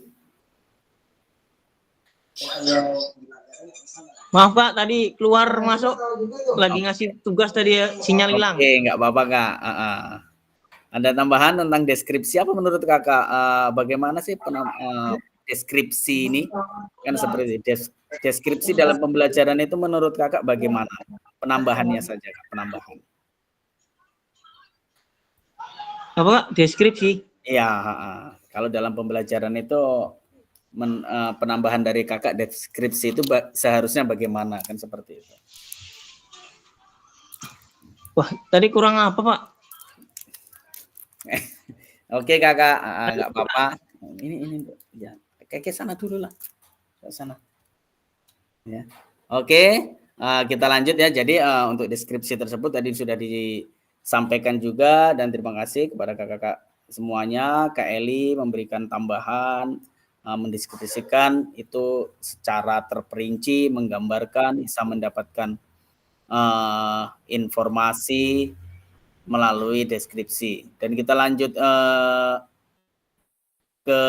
Maaf Pak, tadi keluar masuk lagi ngasih tugas tadi ya, sinyal hilang. Oke, nggak apa-apa Kak. Ada tambahan tentang deskripsi apa menurut Kakak? Bagaimana sih deskripsi ini? Kan seperti deskripsi dalam pembelajaran itu menurut Kakak bagaimana? penambahannya saja, Kak, penambahan. Apa Kak? Deskripsi. Iya, kalau dalam pembelajaran itu penambahan dari Kakak deskripsi itu seharusnya bagaimana, kan seperti itu. Wah, tadi kurang apa Pak? Oke Kakak, nggak apa-apa. Ini ya, kayak sana dulu lah, ke sana. Ya. Oke, kita lanjut ya. Jadi untuk deskripsi tersebut tadi sudah disampaikan juga, dan terima kasih kepada kakak-kakak semuanya. Kak Eli memberikan tambahan, mendeskripsikan itu secara terperinci, menggambarkan, bisa mendapatkan informasi melalui deskripsi. Dan kita lanjut ke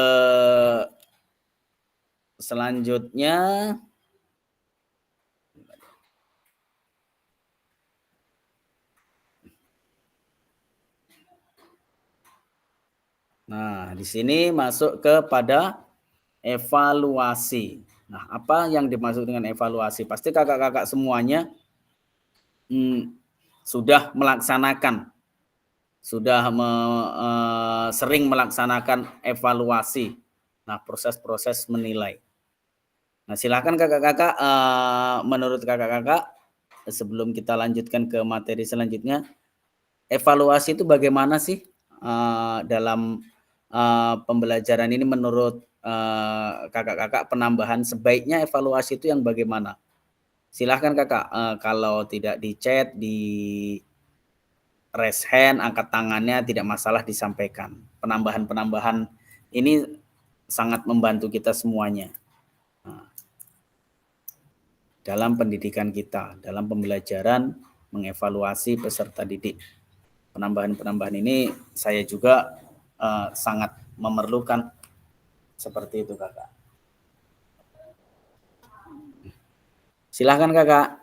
selanjutnya. Nah, di sini masuk kepada evaluasi. Nah, apa yang dimaksud dengan evaluasi? Pasti kakak-kakak semuanya sudah melaksanakan, sudah sering melaksanakan evaluasi. Nah, proses-proses menilai. Nah, silakan kakak-kakak, menurut kakak-kakak, sebelum kita lanjutkan ke materi selanjutnya, evaluasi itu bagaimana sih dalam pembelajaran ini menurut kakak-kakak? Penambahan sebaiknya evaluasi itu yang bagaimana? Silahkan kakak, kalau tidak di chat, di raise hand, angkat tangannya, tidak masalah disampaikan. Penambahan-penambahan ini sangat membantu kita semuanya dalam pendidikan kita, dalam pembelajaran mengevaluasi peserta didik. Penambahan-penambahan ini saya juga sangat memerlukan, seperti itu kakak. Silahkan kakak.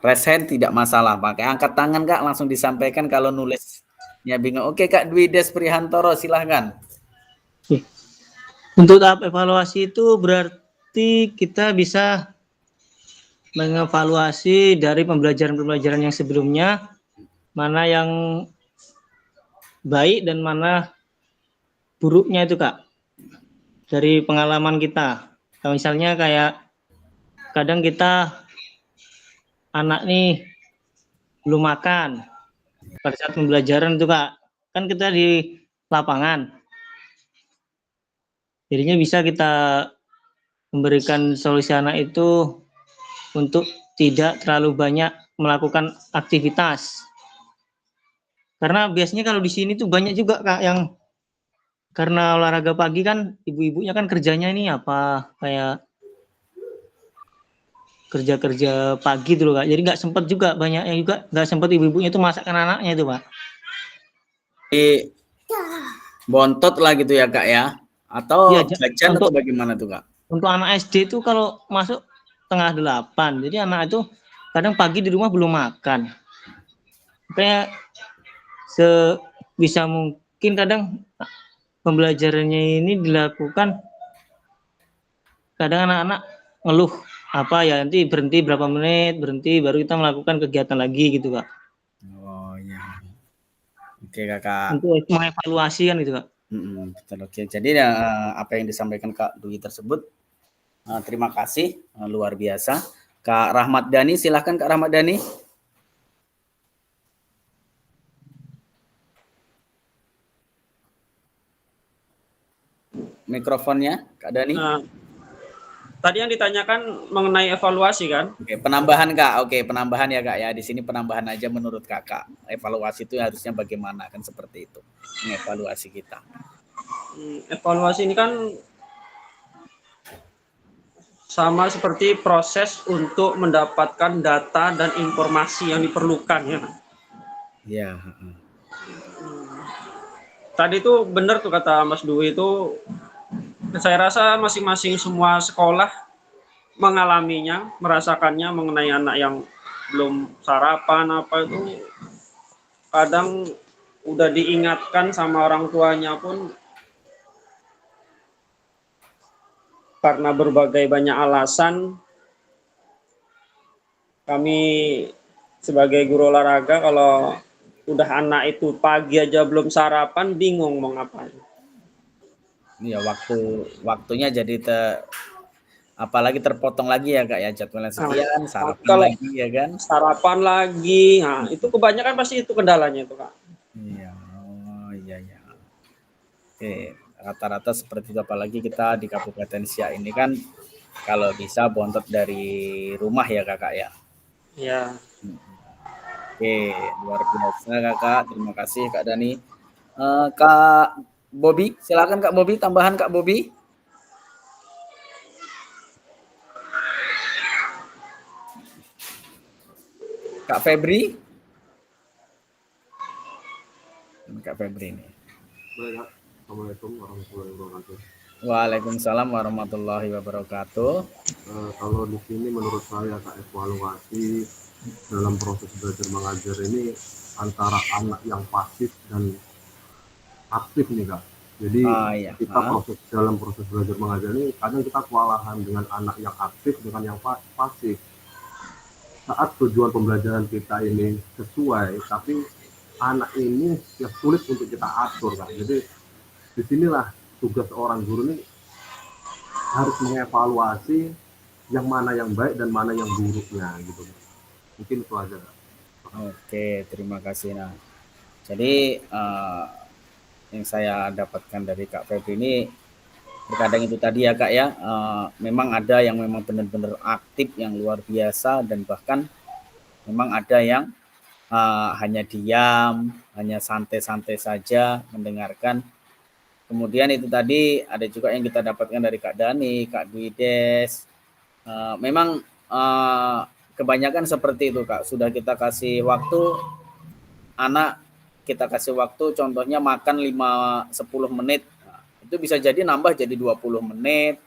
Raise hand tidak masalah, pakai angkat tangan kak, langsung disampaikan kalau nulisnya bingung. Oke Kak Dwi Des Prihantoro, silahkan. Untuk tahap evaluasi itu berarti kita bisa mengevaluasi dari pembelajaran-pembelajaran yang sebelumnya, mana yang baik dan mana buruknya itu Kak, dari pengalaman kita. Kalau misalnya kayak kadang kita anak nih belum makan pada saat pembelajaran itu Kak, kan kita di lapangan, jadinya bisa kita memberikan solusi anak itu untuk tidak terlalu banyak melakukan aktivitas. Karena biasanya kalau di sini tuh banyak juga Kak yang karena olahraga pagi kan ibu-ibunya kan kerjanya ini apa kayak kerja-kerja pagi tuh loh Kak. Jadi nggak sempat juga, banyak yang juga nggak sempat ibu-ibunya itu masakkan anaknya itu Pak. Bontot lah gitu ya kak ya? Atau Ya, jajan atau bagaimana tuh kak? Untuk anak SD itu kalau masuk 7:30, jadi anak itu kadang pagi di rumah belum makan. Kayak sebisa mungkin kadang pembelajarannya ini dilakukan, kadang anak-anak ngeluh apa ya, nanti berhenti berapa menit, berhenti baru kita melakukan kegiatan lagi gitu Kak. Oh iya. Oke kakak. Untuk mengevaluasi kan gitu Kak. Betul, oke. Jadi apa yang disampaikan Kak Dwi tersebut, terima kasih, luar biasa. Kak Rahmat Dhani, silahkan Kak Rahmat Dhani. Mikrofonnya Kak Dhani. Tadi yang ditanyakan mengenai evaluasi kan? Oke, penambahan Kak. Oke, penambahan ya Kak ya. Di sini penambahan aja menurut Kakak. Evaluasi itu harusnya bagaimana, kan seperti itu. Mengevaluasi kita. Evaluasi ini kan sama seperti proses untuk mendapatkan data dan informasi yang diperlukan ya. Ya. Tadi itu benar tuh kata Mas Dwi itu, saya rasa masing-masing semua sekolah mengalaminya, merasakannya mengenai anak yang belum sarapan apa itu, kadang udah diingatkan sama orang tuanya pun karena berbagai banyak alasan kami sebagai guru olahraga kalau udah anak itu pagi aja belum sarapan bingung mau ngapain. Iya, waktunya jadi apalagi terpotong lagi ya Kak ya, jadwalnya sekian, sarapan Kalau lagi ya kan. sarapan lagi, nah itu kebanyakan pasti itu kendalanya itu Kak. Iya, oh, iya ya. Oke, rata-rata seperti itu, apalagi kita di Kabupaten Siak ini kan kalau bisa bontot dari rumah ya Kakak ya. Ya. Oke, luar biasa Kakak. Terima kasih Kak Dani. Kak Bobi, silakan Kak Bobi, tambahan Kak Bobi. Kak Febri. Kak Febri ini. Assalamualaikum warahmatullahi wabarakatuh. Waalaikumsalam warahmatullahi wabarakatuh. Kalau di sini menurut saya Kak, evaluasi dalam proses belajar mengajar ini antara anak yang pasif dan aktif nih Kak. Jadi Iya. kita dalam proses belajar mengajar ini kadang kita kewalahan dengan anak yang aktif dengan yang pasif. Saat tujuan pembelajaran kita ini sesuai, tapi anak ini yang sulit untuk kita atur Kak. Jadi disinilah tugas seorang guru ini harus mengevaluasi yang mana yang baik dan mana yang buruknya gitu. Mungkin itu aja. Oke, terima kasih. Nah, jadi yang saya dapatkan dari Kak Febri ini terkadang itu tadi ya Kak ya, memang ada yang memang benar-benar aktif yang luar biasa dan bahkan memang ada yang hanya diam, hanya santai-santai saja mendengarkan. Kemudian itu tadi ada juga yang kita dapatkan dari Kak Dani, Kak Dwides. Memang kebanyakan seperti itu Kak. Sudah kita kasih waktu, anak kita kasih waktu contohnya makan 5-10 menit. Nah, itu bisa jadi nambah jadi 20 menit,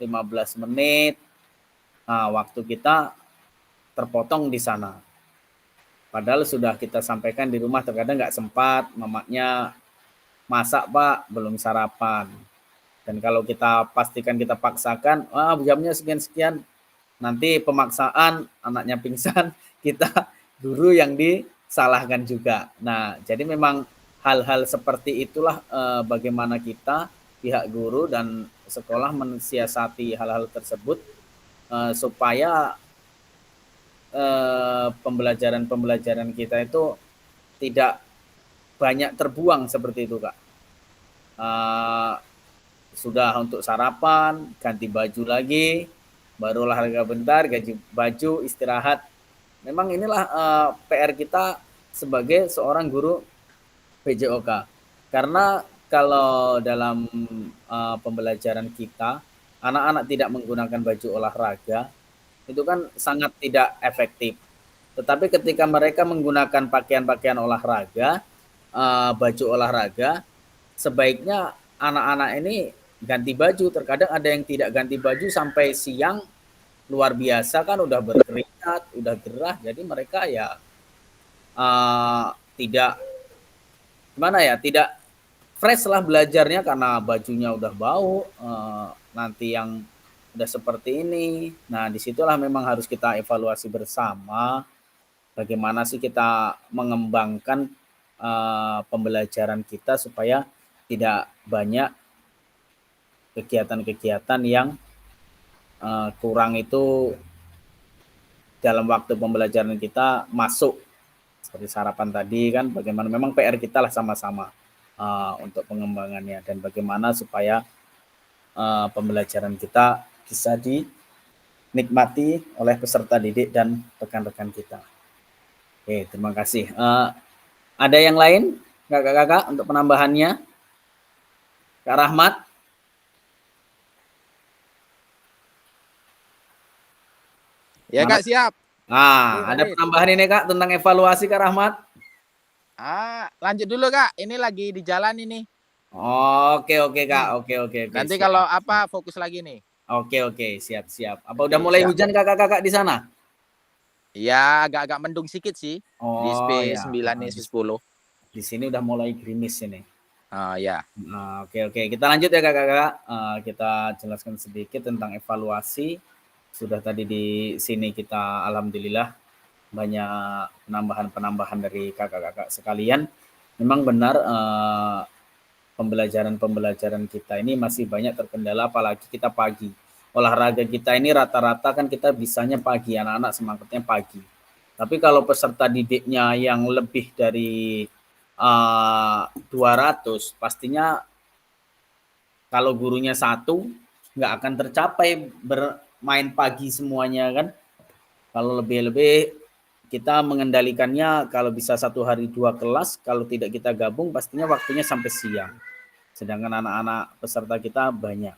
15 menit. Nah, waktu kita terpotong di sana. Padahal sudah kita sampaikan di rumah terkadang nggak sempat, mamanya masak Pak, belum sarapan. Dan kalau kita pastikan kita paksakan, jamnya sekian-sekian, nanti pemaksaan anaknya pingsan, kita guru yang disalahkan juga. Nah, jadi memang hal-hal seperti itulah bagaimana kita pihak guru dan sekolah mensiasati hal-hal tersebut supaya pembelajaran kita itu tidak banyak terbuang seperti itu Kak. Sudah untuk sarapan, ganti baju lagi, baru olahraga bentar, ganti baju, istirahat. Memang inilah PR kita sebagai seorang guru PJOK. Karena kalau dalam pembelajaran kita, anak-anak tidak menggunakan baju olahraga, itu kan sangat tidak efektif. Tetapi ketika mereka menggunakan pakaian-pakaian olahraga, baju olahraga, sebaiknya anak-anak ini ganti baju. Terkadang ada yang tidak ganti baju sampai siang, luar biasa kan, udah berkeringat, udah gerah, jadi mereka ya tidak fresh lah belajarnya karena bajunya udah bau, nanti yang udah seperti ini. Nah, disitulah memang harus kita evaluasi bersama bagaimana sih kita mengembangkan pembelajaran kita supaya tidak banyak kegiatan-kegiatan yang kurang itu dalam waktu pembelajaran kita masuk. Seperti sarapan tadi kan, bagaimana memang PR kita lah sama-sama untuk pengembangannya dan bagaimana supaya pembelajaran kita bisa dinikmati oleh peserta didik dan rekan-rekan kita. Oke, terima kasih. Ada yang lain, kakak-kakak, untuk penambahannya? Kak Rahmat? Ya Kak, siap. Ada penambahan ini Kak tentang evaluasi Kak Rahmat? Lanjut dulu Kak, ini lagi di jalan ini. Oke Kak, oke. Nanti siap. kalau apa fokus lagi nih. Oke, siap. Apa udah mulai hujan kakak-kakak di sana? Iya, agak-agak mendung sedikit sih. Di SP9 nih, SP10. Di sini udah mulai gerimis ini. Ya. Oke. Kita lanjut ya kakak-kakak. Kita jelaskan sedikit tentang evaluasi. sudah tadi di sini kita alhamdulillah banyak penambahan dari kakak-kakak sekalian. Memang benar pembelajaran kita ini masih banyak terkendala, apalagi kita pagi. Olahraga kita ini rata-rata kan kita bisanya pagi, anak-anak semangatnya pagi. Tapi kalau peserta didiknya yang lebih dari 200, pastinya kalau gurunya satu, nggak akan tercapai bermain pagi semuanya kan. Kalau lebih-lebih kita mengendalikannya, kalau bisa 1 hari 2 kelas, kalau tidak kita gabung pastinya waktunya sampai siang. Sedangkan anak-anak peserta kita banyak.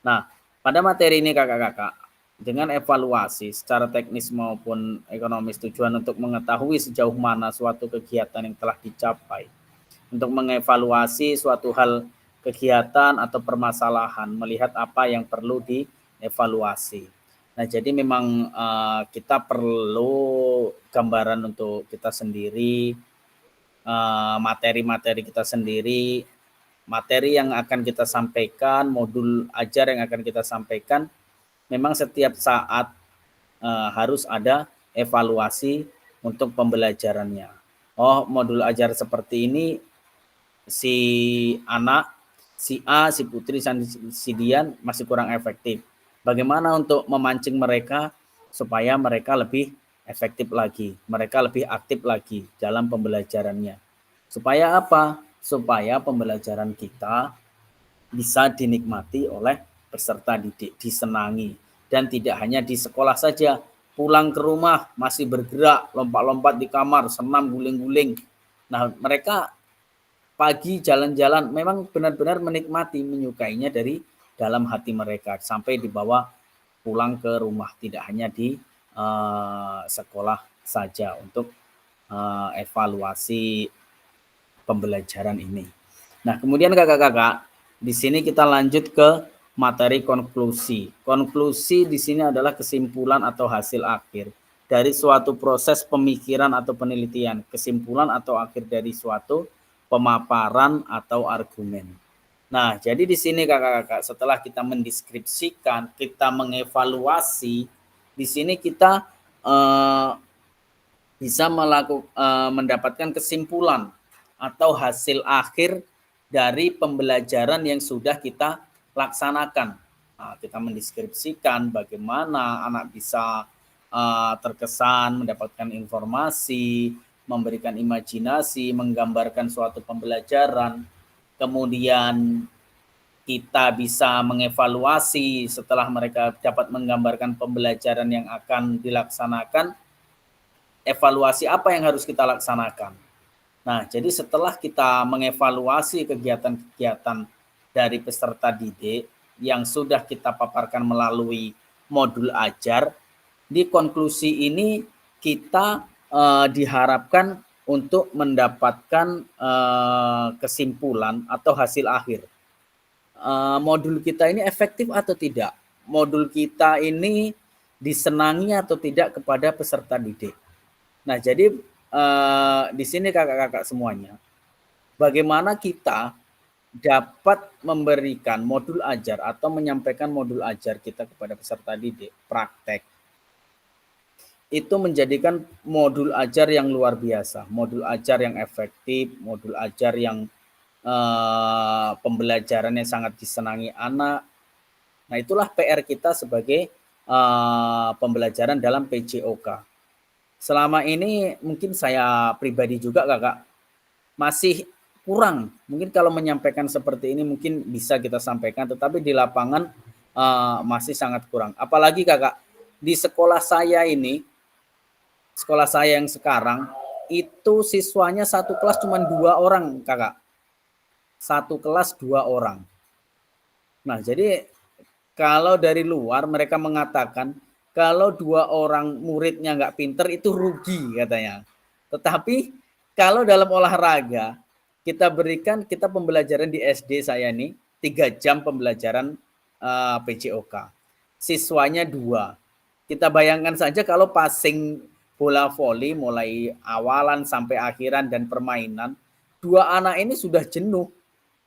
Nah, pada materi ini kakak-kakak, dengan evaluasi secara teknis maupun ekonomis, tujuan untuk mengetahui sejauh mana suatu kegiatan yang telah dicapai, untuk mengevaluasi suatu hal kegiatan atau permasalahan, melihat apa yang perlu dievaluasi. Nah, jadi memang kita perlu gambaran untuk kita sendiri, materi-materi kita sendiri, materi yang akan kita sampaikan, modul ajar yang akan kita sampaikan, memang setiap saat harus ada evaluasi untuk pembelajarannya. Oh, modul ajar seperti ini si anak, si A, si Putri, si Dian masih kurang efektif. Bagaimana untuk memancing mereka supaya mereka lebih efektif lagi, mereka lebih aktif lagi dalam pembelajarannya. Supaya apa? Supaya pembelajaran kita bisa dinikmati oleh peserta didik, disenangi. Dan tidak hanya di sekolah saja, pulang ke rumah masih bergerak, lompat-lompat di kamar, senam, guling-guling. Nah, mereka pagi jalan-jalan memang benar-benar menikmati, menyukainya dari dalam hati mereka sampai dibawa pulang ke rumah, tidak hanya di sekolah saja untuk evaluasi pembelajaran ini. Nah, kemudian kakak-kakak, di sini kita lanjut ke materi konklusi. Konklusi di sini adalah kesimpulan atau hasil akhir dari suatu proses pemikiran atau penelitian, kesimpulan atau akhir dari suatu pemaparan atau argumen. Nah, jadi di sini kakak-kakak, setelah kita mendeskripsikan, kita mengevaluasi, di sini kita bisa mendapatkan kesimpulan atau hasil akhir dari pembelajaran yang sudah kita laksanakan. Nah, kita mendeskripsikan bagaimana anak bisa terkesan, mendapatkan informasi, memberikan imajinasi, menggambarkan suatu pembelajaran. Kemudian kita bisa mengevaluasi setelah mereka dapat menggambarkan pembelajaran yang akan dilaksanakan, evaluasi apa yang harus kita laksanakan. Nah, jadi setelah kita mengevaluasi kegiatan-kegiatan dari peserta didik yang sudah kita paparkan melalui modul ajar, di konklusi ini kita diharapkan untuk mendapatkan kesimpulan atau hasil akhir. Modul kita ini efektif atau tidak? Modul kita ini disenangi atau tidak kepada peserta didik? Nah, jadi di sini kakak-kakak semuanya, bagaimana kita dapat memberikan modul ajar atau menyampaikan modul ajar kita kepada peserta didik, praktek, itu menjadikan modul ajar yang luar biasa, modul ajar yang efektif, modul ajar yang pembelajarannya sangat disenangi anak. Nah, itulah PR kita sebagai pembelajaran dalam PJOK. Selama ini mungkin saya pribadi juga kakak masih kurang. Mungkin kalau menyampaikan seperti ini mungkin bisa kita sampaikan, tetapi di lapangan masih sangat kurang. Apalagi kakak, di sekolah saya ini, sekolah saya yang sekarang, itu siswanya satu kelas cuma 2 orang kakak. Satu kelas 2 orang. Nah, jadi kalau dari luar mereka mengatakan, kalau 2 orang muridnya nggak pinter itu rugi katanya. Tetapi kalau dalam olahraga, kita pembelajaran di SD saya ini 3 jam pembelajaran PJOK. Siswanya 2. Kita bayangkan saja kalau passing bola voli mulai awalan sampai akhiran dan permainan, 2 anak ini sudah jenuh.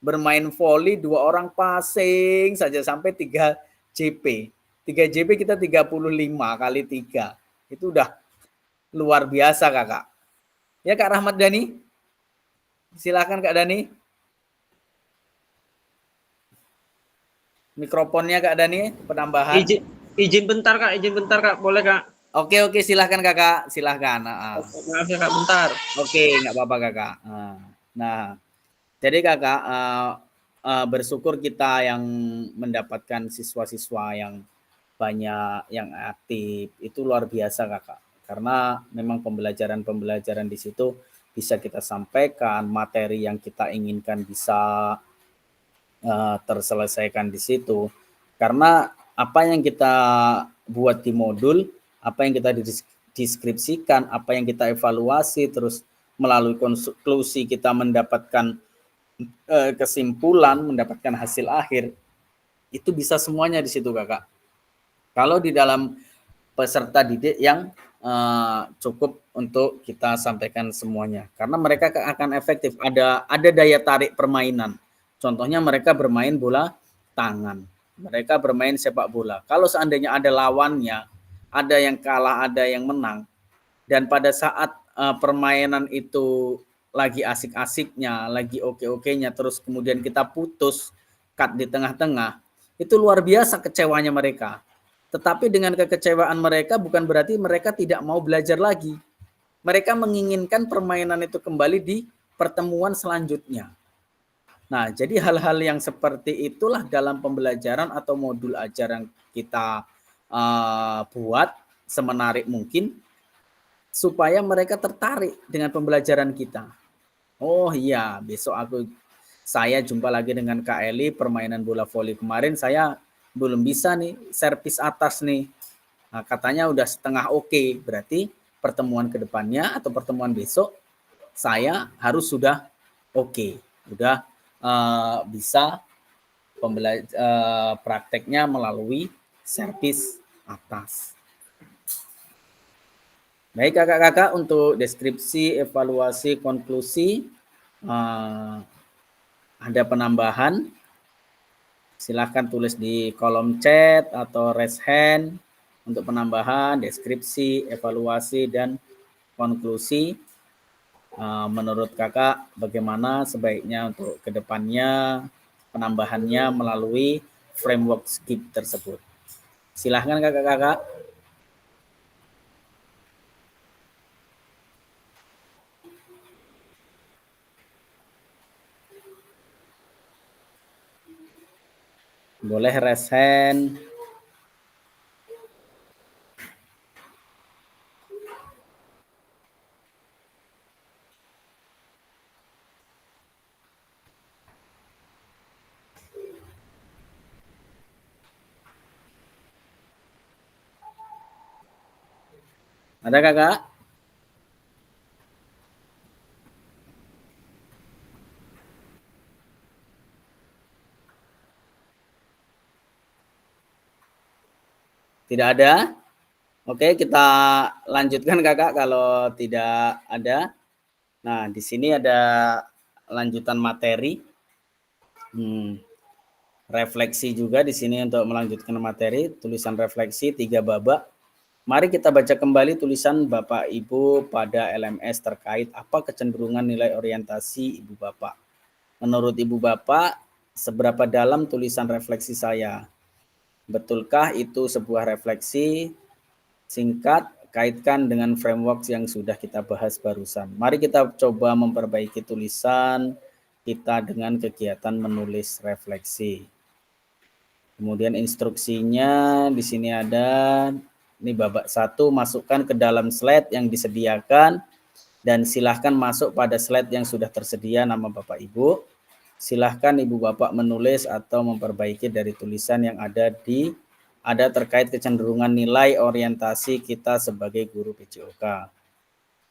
Bermain voli 2 orang passing saja sampai 3 JP. 3 JB kita 35 kali 3. Itu udah luar biasa, Kakak. Ya, Kak Rahmat Dhani. Silakan Kak Dhani. Mikrofonnya Kak Dhani, penambahan. Izin bentar Kak, boleh Kak? Oke, silahkan Kakak, silahkan. Maaf ya Kak, bentar. Oke, nggak apa-apa Kakak. Nah, jadi Kakak bersyukur kita yang mendapatkan siswa-siswa yang banyak, yang aktif, itu luar biasa Kakak. Karena memang pembelajaran di situ bisa kita sampaikan, materi yang kita inginkan bisa terselesaikan di situ. Karena apa yang kita buat di modul, apa yang kita deskripsikan, apa yang kita evaluasi, terus melalui konklusi kita mendapatkan kesimpulan, mendapatkan hasil akhir, itu bisa semuanya di situ Kakak. Kalau di dalam peserta didik yang cukup untuk kita sampaikan semuanya, karena mereka akan efektif, ada daya tarik permainan. Contohnya mereka bermain bola tangan, mereka bermain sepak bola. Kalau seandainya ada lawannya, ada yang kalah, ada yang menang, dan pada saat permainan itu lagi asik-asiknya, lagi oke-okenya, terus kemudian kita putus, cut di tengah-tengah, itu luar biasa kecewanya mereka. Tetapi dengan kekecewaan mereka bukan berarti mereka tidak mau belajar lagi. Mereka menginginkan permainan itu kembali di pertemuan selanjutnya. Nah, jadi hal-hal yang seperti itulah dalam pembelajaran atau modul ajar yang kita buat semenarik mungkin supaya mereka tertarik dengan pembelajaran kita. Oh iya, besok saya jumpa lagi dengan Kak Eli, permainan bola voli kemarin saya belum bisa nih, servis atas nih. Nah, katanya udah setengah oke, berarti pertemuan kedepannya atau pertemuan besok saya harus sudah oke, udah bisa prakteknya melalui servis atas. Baik kakak-kakak, untuk deskripsi, evaluasi, konklusi ada penambahan, silahkan tulis di kolom chat atau raise hand untuk penambahan, deskripsi, evaluasi, dan konklusi. Menurut kakak bagaimana sebaiknya untuk kedepannya penambahannya melalui framework skip tersebut. Silahkan kakak-kakak. Boleh raise hand. Ada kakak? Tidak ada? Oke, kita lanjutkan kakak kalau tidak ada. Nah, di sini ada lanjutan materi. Refleksi juga di sini untuk melanjutkan materi, tulisan refleksi 3 babak. Mari kita baca kembali tulisan Bapak Ibu pada LMS terkait apa kecenderungan nilai orientasi Ibu Bapak. Menurut Ibu Bapak, seberapa dalam tulisan refleksi saya? Betulkah itu sebuah refleksi? Singkat, kaitkan dengan framework yang sudah kita bahas barusan. Mari kita coba memperbaiki tulisan kita dengan kegiatan menulis refleksi. Kemudian instruksinya di sini ada, ini babak 1, masukkan ke dalam slide yang disediakan dan silahkan masuk pada slide yang sudah tersedia nama Bapak Ibu. Silahkan Ibu Bapak menulis atau memperbaiki dari tulisan yang ada terkait kecenderungan nilai orientasi kita sebagai guru PJOK.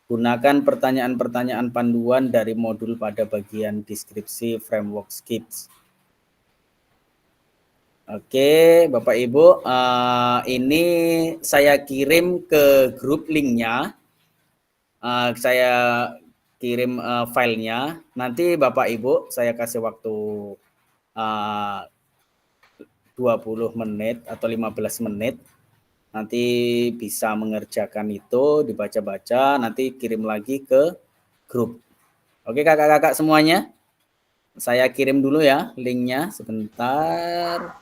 Gunakan pertanyaan-pertanyaan panduan dari modul pada bagian deskripsi framework skips. Oke, Bapak Ibu, ini saya kirim ke grup linknya. Saya kirim filenya. Nanti Bapak Ibu saya kasih waktu 2 20 menit atau 15 menit. Nanti bisa mengerjakan itu, dibaca-baca, nanti kirim lagi ke grup. Oke kakak-kakak semuanya, saya kirim dulu ya linknya, sebentar.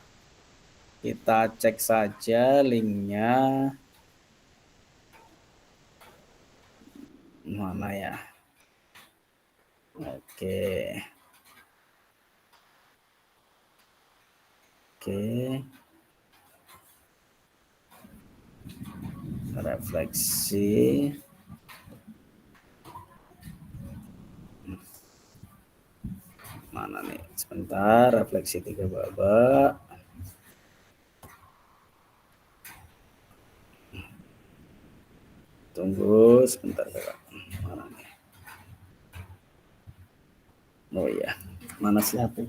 Kita cek saja linknya. Mana ya? Oke. Oke. Refleksi. Mana nih? Sebentar, refleksi 3 babak. Tunggu sebentar kakak. Mana nih? Oh iya, mana sih HP?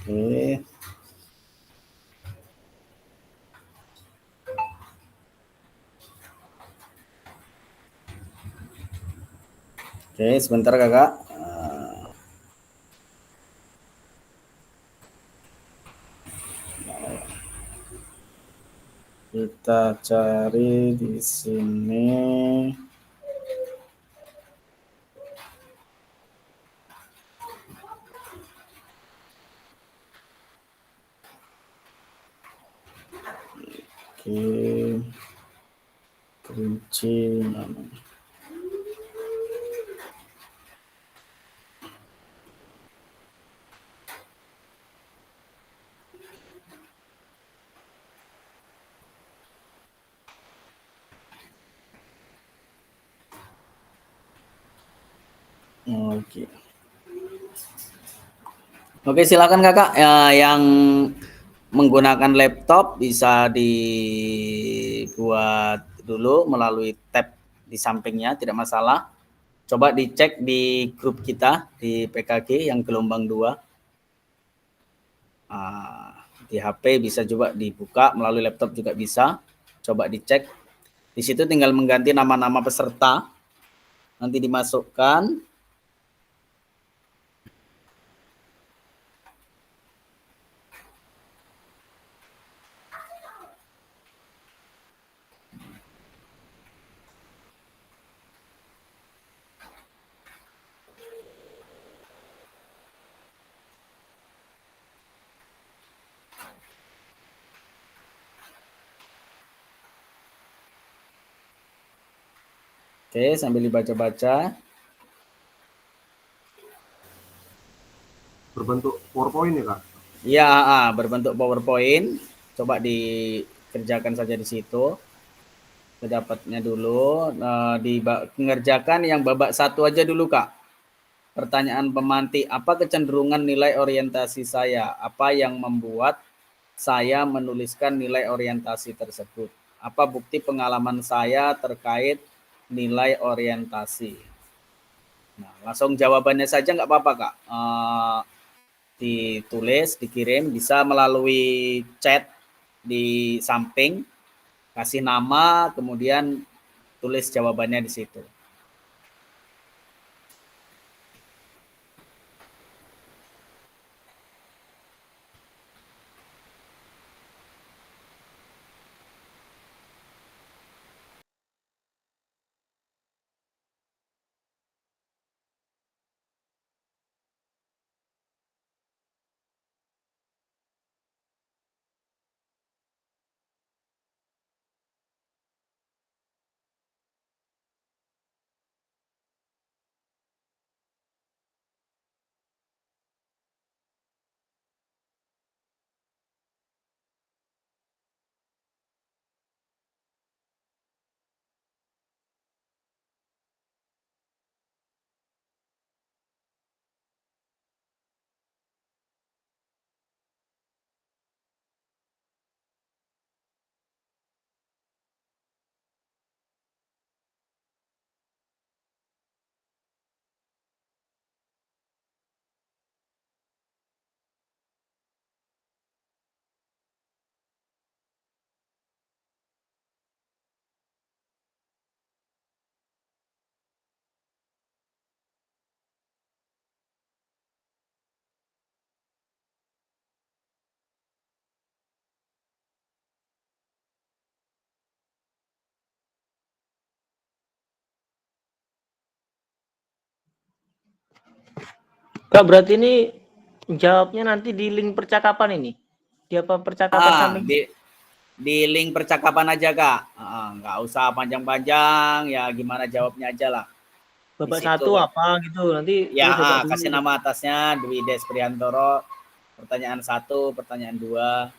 Oke. Oke, sebentar kakak. Kita cari di sini. Oke. Kunci mana? Oke. Oke, silakan kakak. Yang menggunakan laptop bisa dibuat dulu melalui tab di sampingnya, tidak masalah. Coba dicek di grup kita di PKG yang gelombang 2. Di HP bisa juga dibuka, melalui laptop juga bisa. Coba dicek. Di situ tinggal mengganti nama-nama peserta. Nanti dimasukkan. Oke, sambil dibaca-baca. Berbentuk PowerPoint ya kak? Iya, berbentuk PowerPoint. Coba dikerjakan saja di situ. Kedapatnya dulu. Mengerjakan yang babak 1 aja dulu kak. Pertanyaan pemantik, apa kecenderungan nilai orientasi saya? Apa yang membuat saya menuliskan nilai orientasi tersebut? Apa bukti pengalaman saya terkait nilai orientasi? Nah, langsung jawabannya saja nggak apa-apa kak. Ditulis, dikirim, bisa melalui chat di samping, kasih nama, kemudian tulis jawabannya di situ. Kak, berarti ini jawabnya nanti di link percakapan ini. Di apa percakapan kami? Di link percakapan aja, Kak. Nggak usah panjang-panjang, ya gimana jawabnya aja lah. Bapak Di situ. satu apa gitu nanti Ya, tulis Bapak kasih dulu. nama atasnya Dwi Des Priantoro. Pertanyaan 1, pertanyaan 2.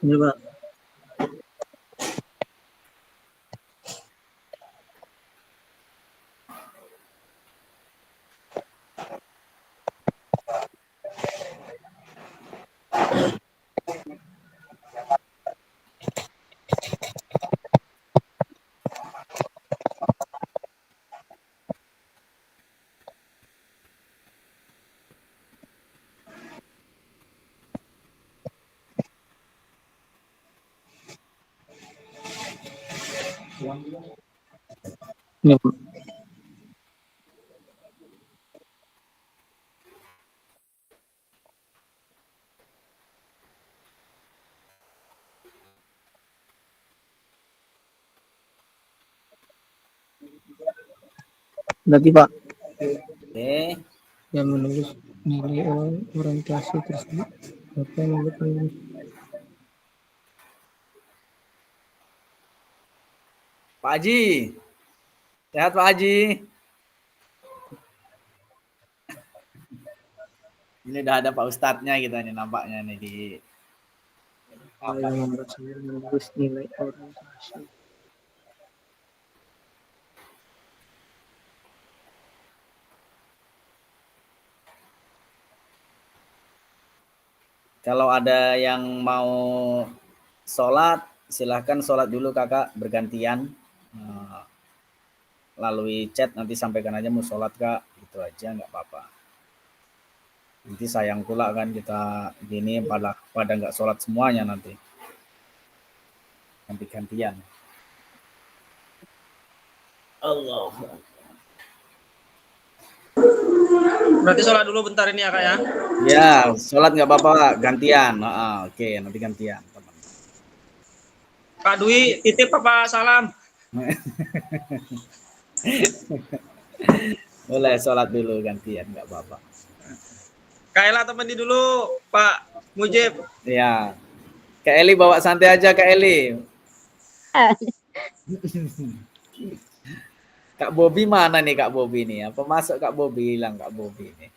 Ini Pak. Ini Pak. Berarti Pak Oke. yang menulis nilai orientasi tersebut apa yang membuat Pak Haji. Sehat Pak Haji. Ini udah ada Pak Ustadznya gitu nih nampaknya nih di yang membuat saya menulis nilai orientasi. Kalau ada yang mau sholat, silahkan sholat dulu kakak bergantian. Lalui chat nanti sampaikan aja mau sholat kak, gitu aja nggak apa-apa. Nanti sayang pula kan kita gini pada nggak sholat semuanya nanti. Nanti gantian. Allah. Berarti sholat dulu bentar ini ya kak ya. Ya, sholat nggak apa-apa, gantian. Oke, nanti gantian. Kak Dwi, titip apa salam? Boleh sholat dulu gantian, nggak apa-apa. Kak Ella temani dulu Pak Mujib. Ya, Kak Eli bawa santai aja Kak Eli. Kak Bobi mana nih Kak Bobi nih? Apa masuk Kak Bobi? Hilang Kak Bobi nih.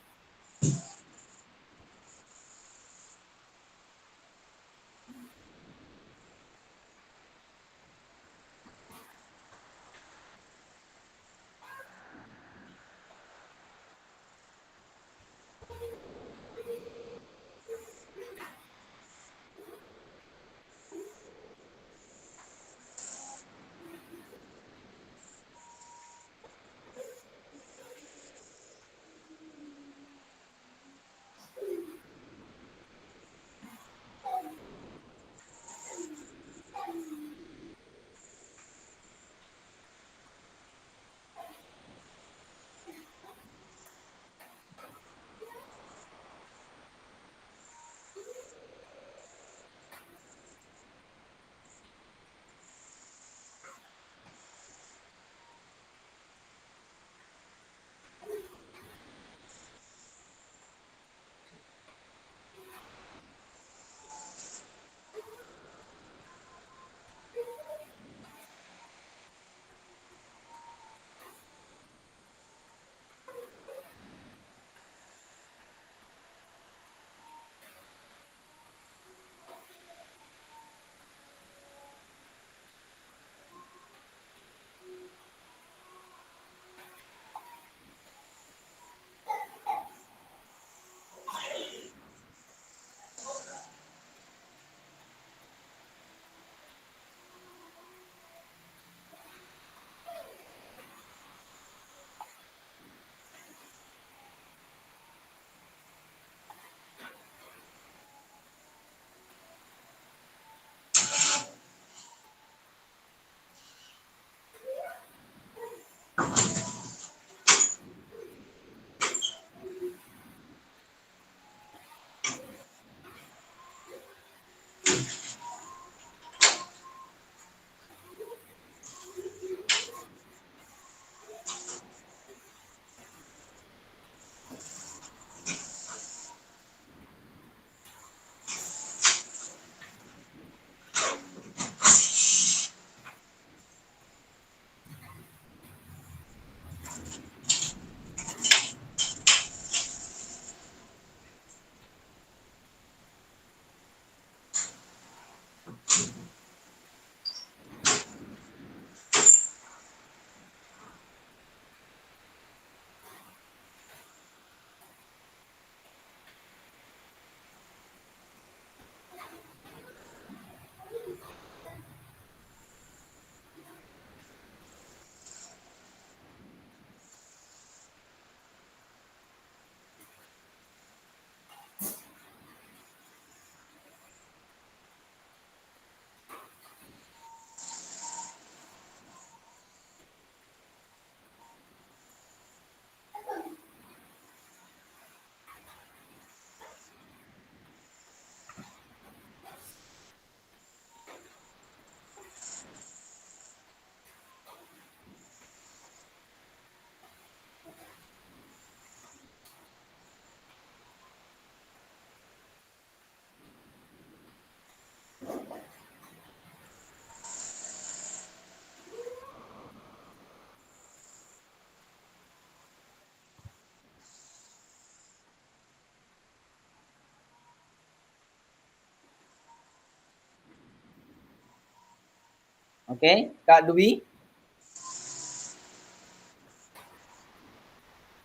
Oke, Kak Dwi?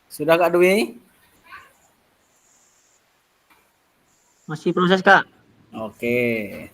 Sudah Kak Dwi? Masih proses, Kak. Oke.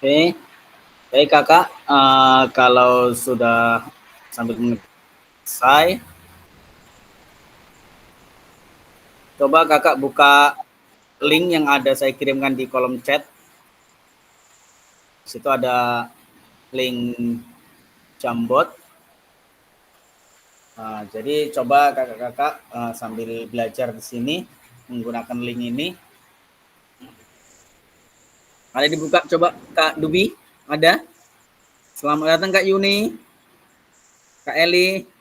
Oke, baik kakak, kalau sudah sampai selesai, Coba kakak buka link yang ada saya kirimkan di kolom chat. Di situ ada link Jambot. Nah, jadi coba kakak-kakak sambil belajar di sini menggunakan link ini. Ada dibuka coba Kak Dubi, ada? Selamat datang Kak Yuni, Kak Eli.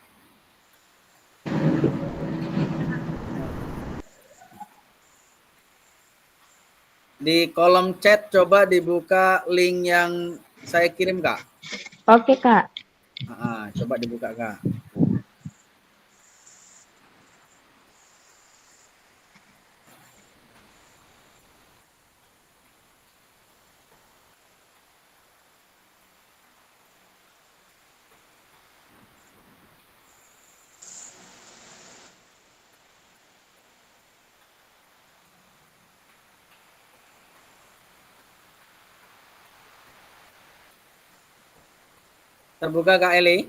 Di kolom chat coba dibuka link yang saya kirim Kak. Oke, Kak. Coba dibuka Kak. Terbuka Kak Eli?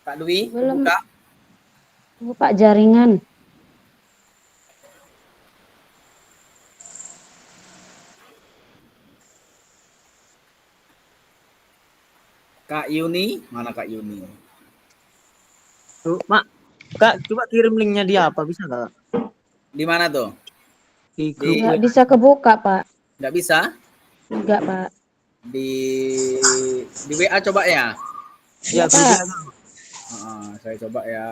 Kak Dwi, Belum. buka. Buka jaringan. Kak Yuni, mana Kak Yuni? Tuh, Mak. Kak, coba kirim linknya di apa bisa Kak? Di mana tuh? Di grup Nggak bisa kebuka, Pak. Nggak bisa? Enggak, Pak. Di WA coba ya? Ya, Pak. Saya coba ya.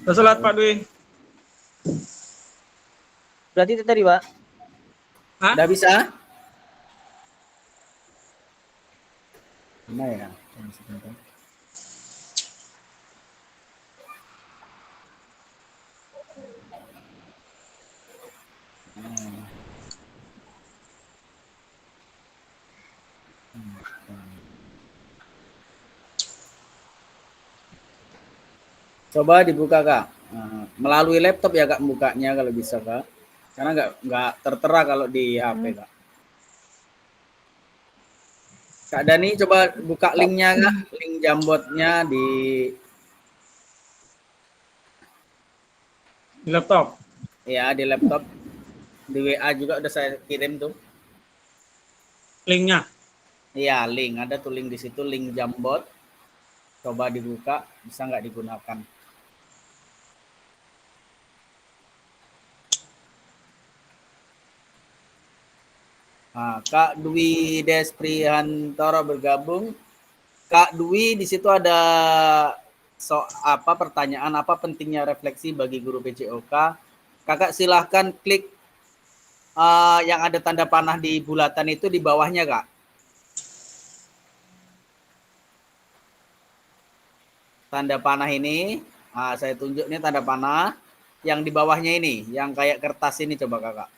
Udah sholat Pak Dwi. Berarti itu tadi, Pak. Hah? Nggak bisa? Mana ya? Sebentar. Coba dibuka Kak. Melalui laptop ya Kak bukanya kalau bisa Kak. Karena nggak tertera kalau di HP Kak. Kak Dani coba buka linknya Kak, link Jambotnya di laptop. Ya di laptop. Di WA juga udah saya kirim tuh. Linknya? Iya link, ada tuh link di situ, link Jambot. Coba dibuka, bisa nggak digunakan? Nah, Kak Dwi Desprihantoro bergabung. Kak Dwi di situ ada pertanyaan apa pentingnya refleksi bagi guru PJOK. Kakak silahkan klik yang ada tanda panah di bulatan itu di bawahnya Kak. Tanda panah ini, saya tunjuk nih tanda panah. Yang di bawahnya ini, yang kayak kertas ini coba Kakak.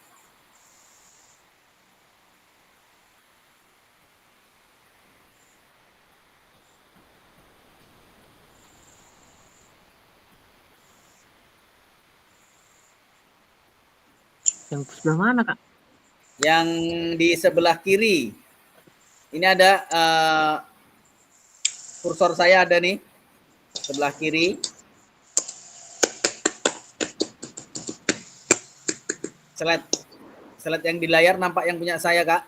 Yang sebelah mana, Kak? Yang di sebelah kiri. Ini ada kursor saya ada nih. Sebelah kiri. Slide yang di layar nampak yang punya saya, Kak?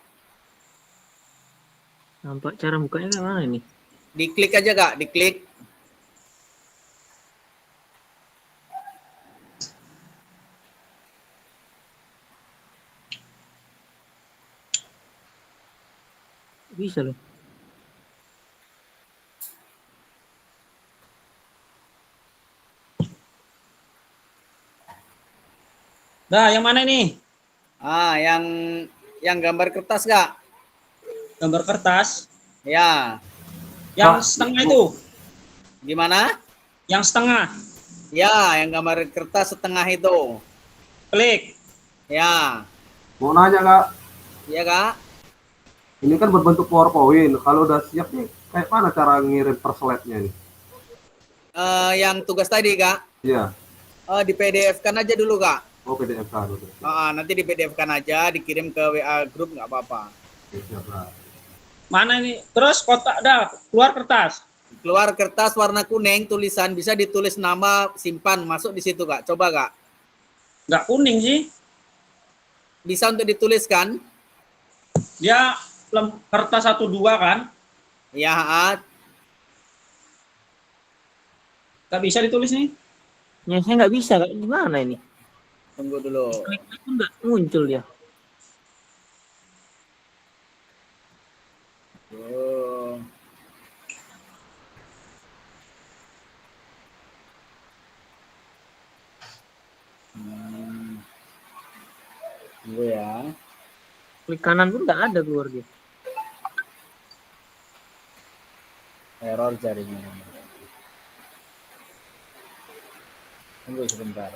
Nampak cara bukanya ke mana ini? Diklik aja, Kak. Diklik. Bisa loh. Nah, yang mana nih? Yang gambar kertas, Kak. Gambar kertas? Ya. Yang setengah itu? Gimana? Yang setengah? Ya, yang gambar kertas setengah itu. Klik. Ya. Mau nanya Kak? Iya, Kak. Ini kan berbentuk PowerPoint. Kalau udah siap nih, kayak mana cara ngirim per slide-nya nih? Yang tugas tadi, Kak. Iya. Di PDF-kan aja dulu, Kak. Oh, PDF kan. Nanti di PDF-kan aja, dikirim ke WA grup nggak apa-apa. Siap lah. Mana ini? Terus kotak dah, keluar kertas. Keluar kertas warna kuning, tulisan bisa ditulis nama, simpan, masuk di situ Kak. Coba Kak. Nggak kuning sih. Bisa untuk dituliskan? Dia kertas 1-2 kan? Ya, Nggak bisa ditulis nih. Ya, saya nggak bisa, Kak. Gimana ini? tunggu dulu. Klik-klik pun nggak muncul ya. Oh. Tunggu ya. Klik kanan pun nggak ada keluar gitu. Error jaringan. Tunggu sebentar.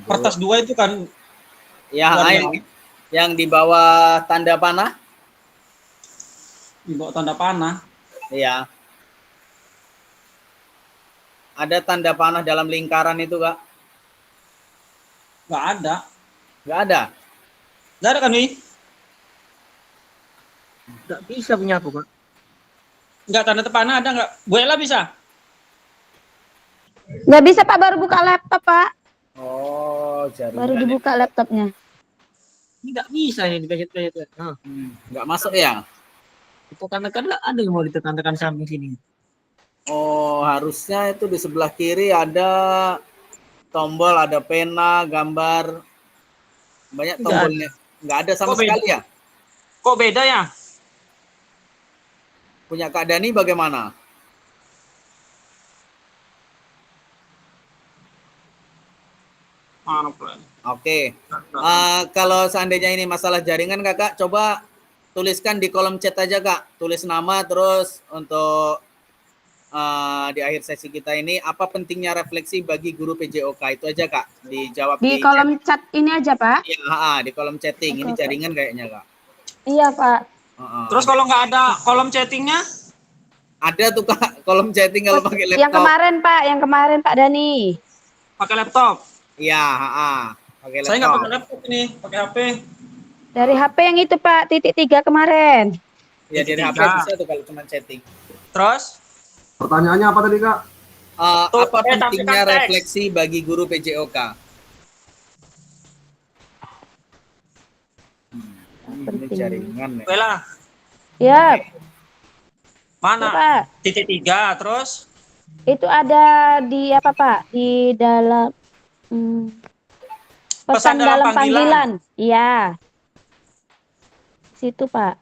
Kertas 2 itu kan Ya, warna yang di bawah tanda panah. di bawah tanda panah. Iya. Ada tanda panah dalam lingkaran itu, Kak? Nggak ada. Nggak ada? Nggak ada kan, Wi? Nggak bisa punya aku, Kak. Nggak tanda panah ada nggak? Bu Ella bisa? Nggak bisa Pak, baru buka laptop Pak. Oh, jaringan. Baru dibuka laptopnya. Ini nggak bisa ini dipencet-pencet. Nah, Nggak masuk ya? ditekan-tekan nggak ada yang mau ditekan-tekan samping sini. Oh, harusnya itu di sebelah kiri ada tombol, ada pena, gambar. Banyak Nggak tombolnya. Nggak ada sama Kok beda? sekali ya? Kok beda ya? Punya Kak Dani bagaimana? Mana pula? Oke. Kalau seandainya ini masalah jaringan Kakak, coba tuliskan di kolom chat aja Kak. Tulis nama terus untuk di akhir sesi kita ini, apa pentingnya refleksi bagi guru PJOK? Itu aja Kak. Dijawab Di kolom chat ini aja Pak. Iya, di kolom chatting. Ini Oke. jaringan kayaknya Kak. Iya Pak. Terus kalau nggak ada kolom chattingnya? Ada tuh Kak, kolom chatting kalau pakai laptop. Yang kemarin Pak Dani. Pakai laptop? Iya, pakai laptop. Saya nggak pakai laptop ini, pakai HP. Dari HP yang itu Pak, .3 kemarin. Ya dari HP Tiga. bisa tuh kalau cuma chatting. Terus? Pertanyaannya apa tadi Kak? Tuh, Apa pentingnya tampilkan teks. refleksi bagi guru PJOK? Ini Penting. jaringan ya. Bella, Ya, mana? Pak. .3, terus? Itu ada di apa Pak? Di dalam pesan dalam panggilan. Iya. Situ Pak.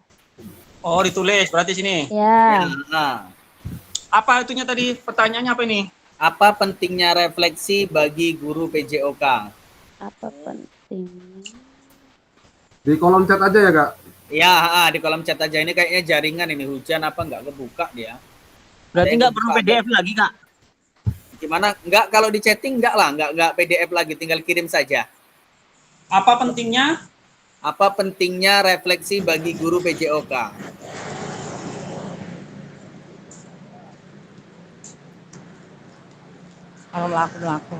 Oh, ditulis berarti sini. Ya. Nah, Apa itunya tadi? Pertanyaannya apa ini? apa pentingnya refleksi bagi guru PJOK? Apa pentingnya? Di kolom chat aja ya Kak? Ya, di kolom chat aja. Ini kayaknya jaringan ini, hujan apa nggak kebuka dia. Berarti Ada nggak yang perlu buka. PDF lagi, Kak. Gimana? Nggak, kalau di chatting nggak lah, nggak PDF lagi, tinggal kirim saja. Apa pentingnya? Apa pentingnya refleksi bagi guru PJOK? Kalau laku.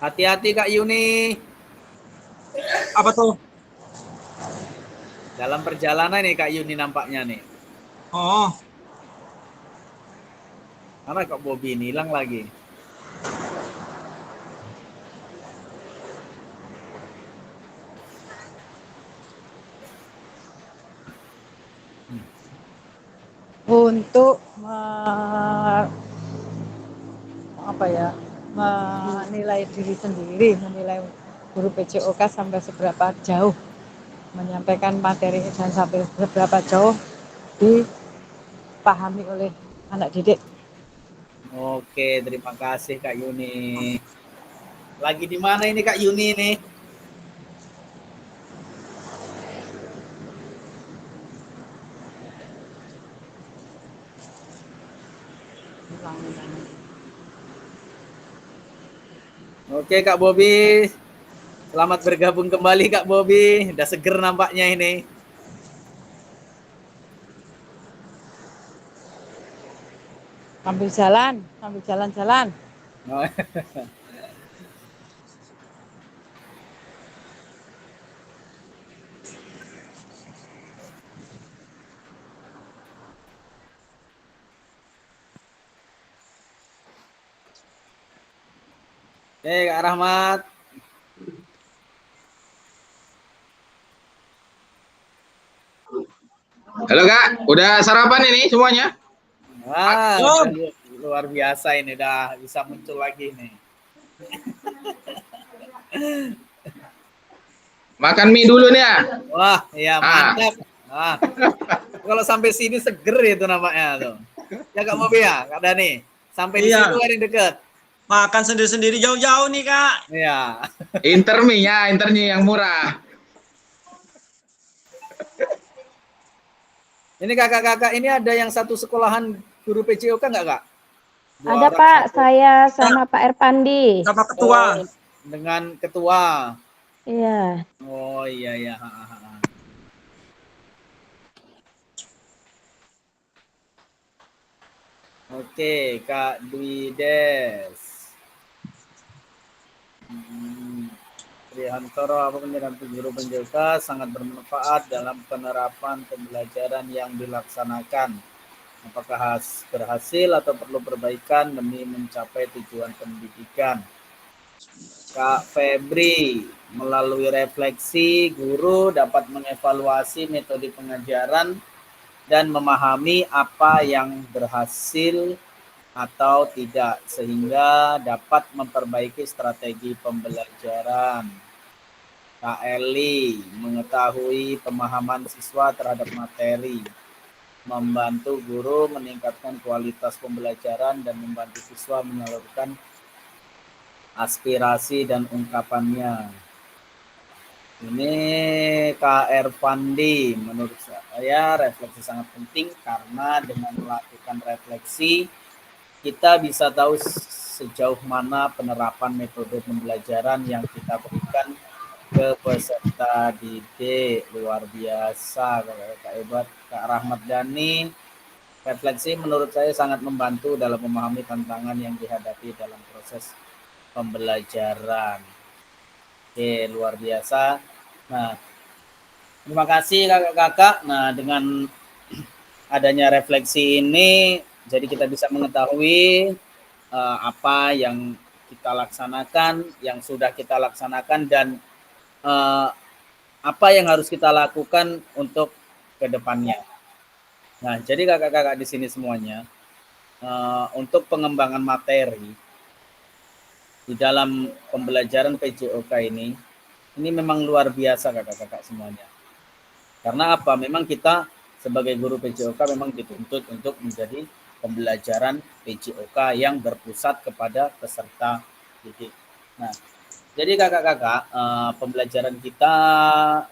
Hati-hati Kak Yuni. Apa tuh? Dalam perjalanan nih Kak Yuni nampaknya nih. Oh, Mana Kak Bobi ini hilang lagi. Untuk menilai diri sendiri, menilai guru PJOK sampai seberapa jauh menyampaikan materi dan sampai seberapa jauh dipahami oleh anak didik. Oke, terima kasih Kak Yuni. Lagi di mana ini Kak Yuni nih? Oke Kak Bobi. Selamat bergabung kembali Kak Bobi. Udah seger nampaknya ini. sambil jalan-jalan. Oke, Kak Rahmat. Halo Kak, udah sarapan ini semuanya? Wah, luar biasa ini, dah bisa muncul lagi nih. Makan mie dulu nih ya. Wah, iya mantap. Nah, kalau sampai sini seger itu namanya tuh. Ya Kak Mobi ya, Kak Dani. Sampai di Iya. situ ada yang deket. Makan sendiri-sendiri jauh-jauh nih, Kak. Iya. Intermie yang murah. Ini kakak-kakak ini ada yang satu sekolahan guru PJOK nggak Kak? Ada Pak, saya sama Pak Erpandi. Sama ketua. Oh, dengan ketua. Iya. Oh iya ya. Oke, Kak Dwi Des. Trihantoro, apa penjelasan guru PJOK sangat bermanfaat dalam penerapan pembelajaran yang dilaksanakan. Apakah berhasil atau perlu perbaikan demi mencapai tujuan pendidikan? Kak Febri, melalui refleksi, guru dapat mengevaluasi metode pengajaran dan memahami apa yang berhasil atau tidak, sehingga dapat memperbaiki strategi pembelajaran. Kak Eli, mengetahui pemahaman siswa terhadap materi, membantu guru meningkatkan kualitas pembelajaran dan membantu siswa menyalurkan aspirasi dan ungkapannya. Ini Kak Erpandi, menurut saya refleksi sangat penting karena dengan melakukan refleksi kita bisa tahu sejauh mana penerapan metode pembelajaran yang kita berikan ke peserta didik. Luar biasa Kak hebat. Kak Rahmat Dhani, refleksi menurut saya sangat membantu dalam memahami tantangan yang dihadapi dalam proses pembelajaran. Oke, luar biasa. Nah, terima kasih kakak-kakak. Nah, dengan adanya refleksi ini, jadi kita bisa mengetahui apa yang kita laksanakan, yang sudah kita laksanakan, dan apa yang harus kita lakukan untuk kedepannya. Nah, jadi kakak-kakak di sini semuanya, untuk pengembangan materi di dalam pembelajaran PJOK ini memang luar biasa kakak-kakak semuanya. Karena apa? Memang kita sebagai guru PJOK memang dituntut untuk menjadi pembelajaran PJOK yang berpusat kepada peserta didik. Nah, jadi kakak-kakak, pembelajaran kita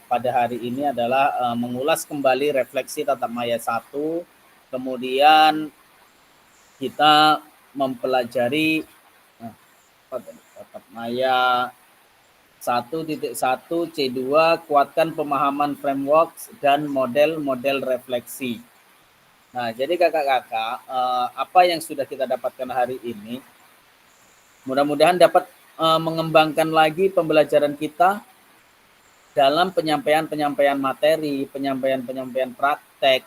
pada hari ini adalah mengulas kembali refleksi tatap maya 1, kemudian kita mempelajari tatap maya 1.1 C2, kuatkan pemahaman framework dan model-model refleksi. Nah, jadi kakak-kakak, apa yang sudah kita dapatkan hari ini, mudah-mudahan dapat mengembangkan lagi pembelajaran kita dalam penyampaian materi, penyampaian praktek,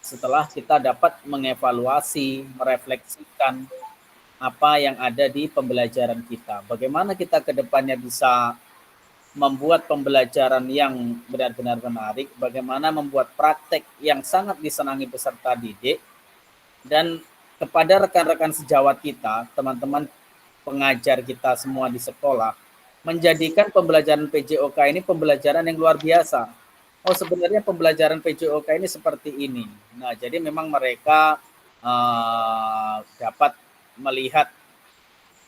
setelah kita dapat mengevaluasi, merefleksikan apa yang ada di pembelajaran kita. Bagaimana kita ke depannya bisa membuat pembelajaran yang benar-benar menarik, bagaimana membuat praktek yang sangat disenangi peserta didik, dan kepada rekan-rekan sejawat kita, teman-teman pengajar kita semua di sekolah, menjadikan pembelajaran PJOK ini pembelajaran yang luar biasa. Oh, sebenarnya pembelajaran PJOK ini seperti ini. Nah, jadi memang mereka dapat melihat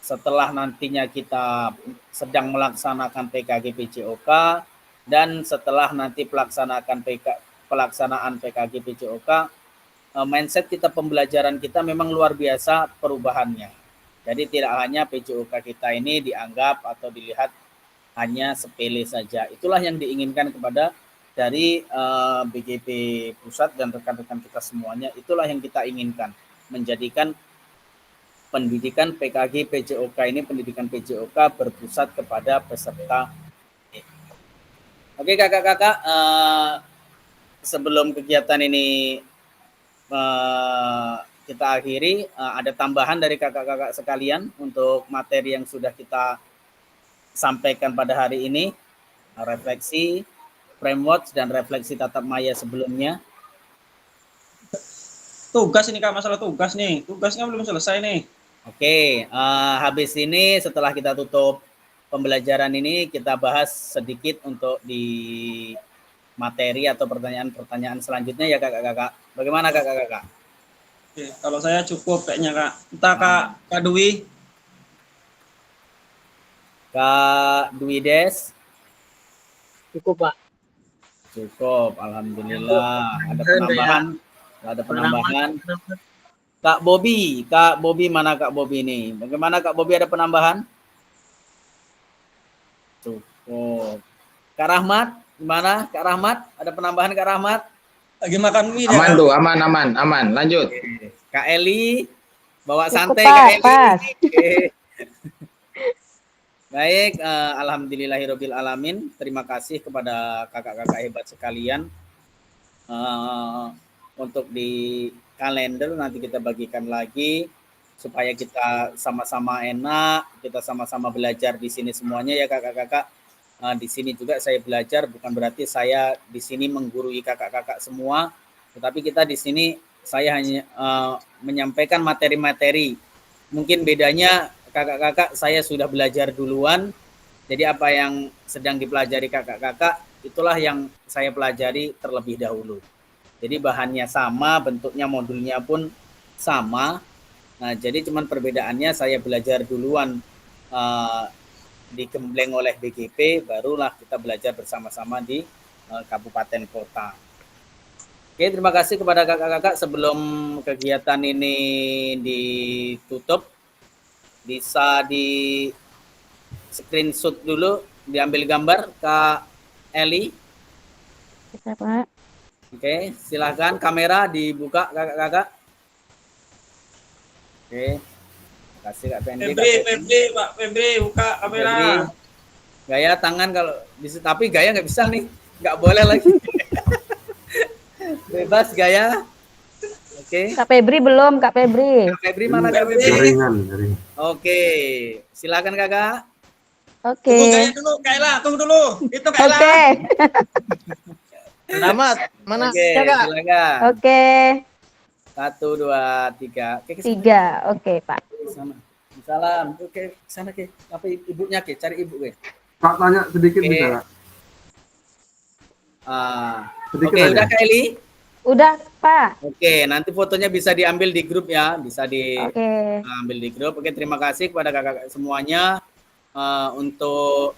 setelah nantinya kita sedang melaksanakan PKG PJOK dan setelah nanti pelaksanaan PKG PJOK, mindset kita, pembelajaran kita memang luar biasa perubahannya. Jadi tidak hanya PJOK kita ini dianggap atau dilihat hanya sepele saja. Itulah yang diinginkan kepada dari BGP Pusat dan rekan-rekan kita semuanya. Itulah yang kita inginkan, menjadikan pendidikan PKG PJOK ini, pendidikan PJOK berpusat kepada peserta. Oke kakak-kakak, sebelum kegiatan ini kita akhiri, ada tambahan dari kakak-kakak sekalian untuk materi yang sudah kita sampaikan pada hari ini, refleksi, framework, dan refleksi tatap maya sebelumnya. Tugas ini Kak, masalah tugas nih. Tugasnya belum selesai nih. Oke, habis ini setelah kita tutup pembelajaran ini, kita bahas sedikit untuk di materi atau pertanyaan-pertanyaan selanjutnya ya kakak-kakak. Bagaimana kakak-kakak? Oke, kalau saya cukup kayaknya Kak. Entah Kak Dwi. Kak Dwi Des? Cukup Pak. Cukup, alhamdulillah. Ada penambahan? Ada penambahan? Kak Bobi mana Kak Bobi ini? Bagaimana Kak Bobi, ada penambahan? Cukup. Kak Rahmat, gimana? Kak Rahmat, ada penambahan Kak Rahmat? Lagi makan mie. Aman tuh, aman. Lanjut. Kak Eli, bawa Cukup, santai Pak, Kak Eli. pas. Baik, alhamdulillahirabbil alamin. Terima kasih kepada kakak-kakak hebat sekalian. Untuk di kalender nanti kita bagikan lagi supaya kita sama-sama enak, kita sama-sama belajar di sini semuanya ya kakak-kakak. Di sini juga saya belajar, bukan berarti saya di sini menggurui kakak-kakak semua, tetapi kita di sini saya hanya menyampaikan materi-materi. Mungkin bedanya kakak-kakak saya sudah belajar duluan, jadi apa yang sedang dipelajari kakak-kakak itulah yang saya pelajari terlebih dahulu. Jadi bahannya sama, bentuknya modulnya pun sama. Nah, jadi cuman perbedaannya saya belajar duluan digembleng oleh BGP, barulah kita belajar bersama-sama di kabupaten kota. Oke, terima kasih kepada kakak-kakak. Sebelum kegiatan ini ditutup, bisa di screenshot dulu, diambil gambar Kak Eli. Bisa Pak. Oke, silahkan kamera dibuka kakak-kakak. Oke, terima kasih Kak Fendi. Febri, buka kamera. Febri. Gaya tangan kalau bisa, tapi gaya nggak bisa nih, nggak boleh lagi. Bebas gaya. Oke. Kak Febri belum, Kak Febri. Kak Febri mana Kak Febri? Jaringan. Oke, silakan kakak. Oke. Tunggu Gaya dulu, Kaila, tunggu dulu. Itu Kaila. Oke. Rahmat, mana? Oke, silakan. Oke. 1, 2, 3. Oke, 3. Oke, Pak. sana. Salam. Oke, sana ke. Apa ibunya ke? Cari ibu ke. Kak tanya sedikit bisa Kak? Sedikit Oke, aja. udah Kak Eli? Udah, Pak. Oke, nanti fotonya bisa diambil di grup ya, bisa Oke. diambil di grup. Oke, terima kasih kepada kakak semuanya untuk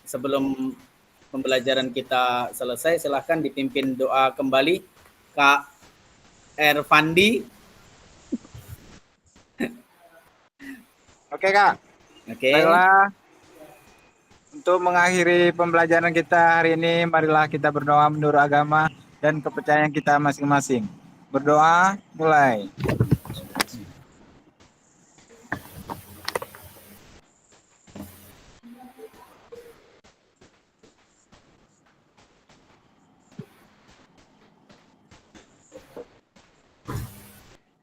sebelum pembelajaran kita selesai, silahkan dipimpin doa kembali Kak Ervandi. Oke Kak. Oke. Baiklah. Untuk mengakhiri pembelajaran kita hari ini, marilah kita berdoa menurut agama dan kepercayaan kita masing-masing. Berdoa, mulai.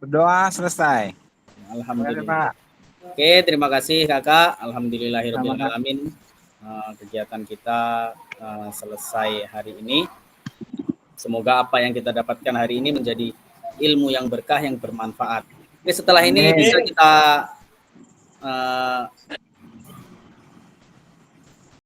Berdoa selesai. Alhamdulillah. Oke, terima kasih kakak. Alhamdulillahirabbil alamin. Kegiatan kita selesai hari ini. Semoga apa yang kita dapatkan hari ini menjadi ilmu yang berkah, yang bermanfaat. Oke, setelah ini bisa kita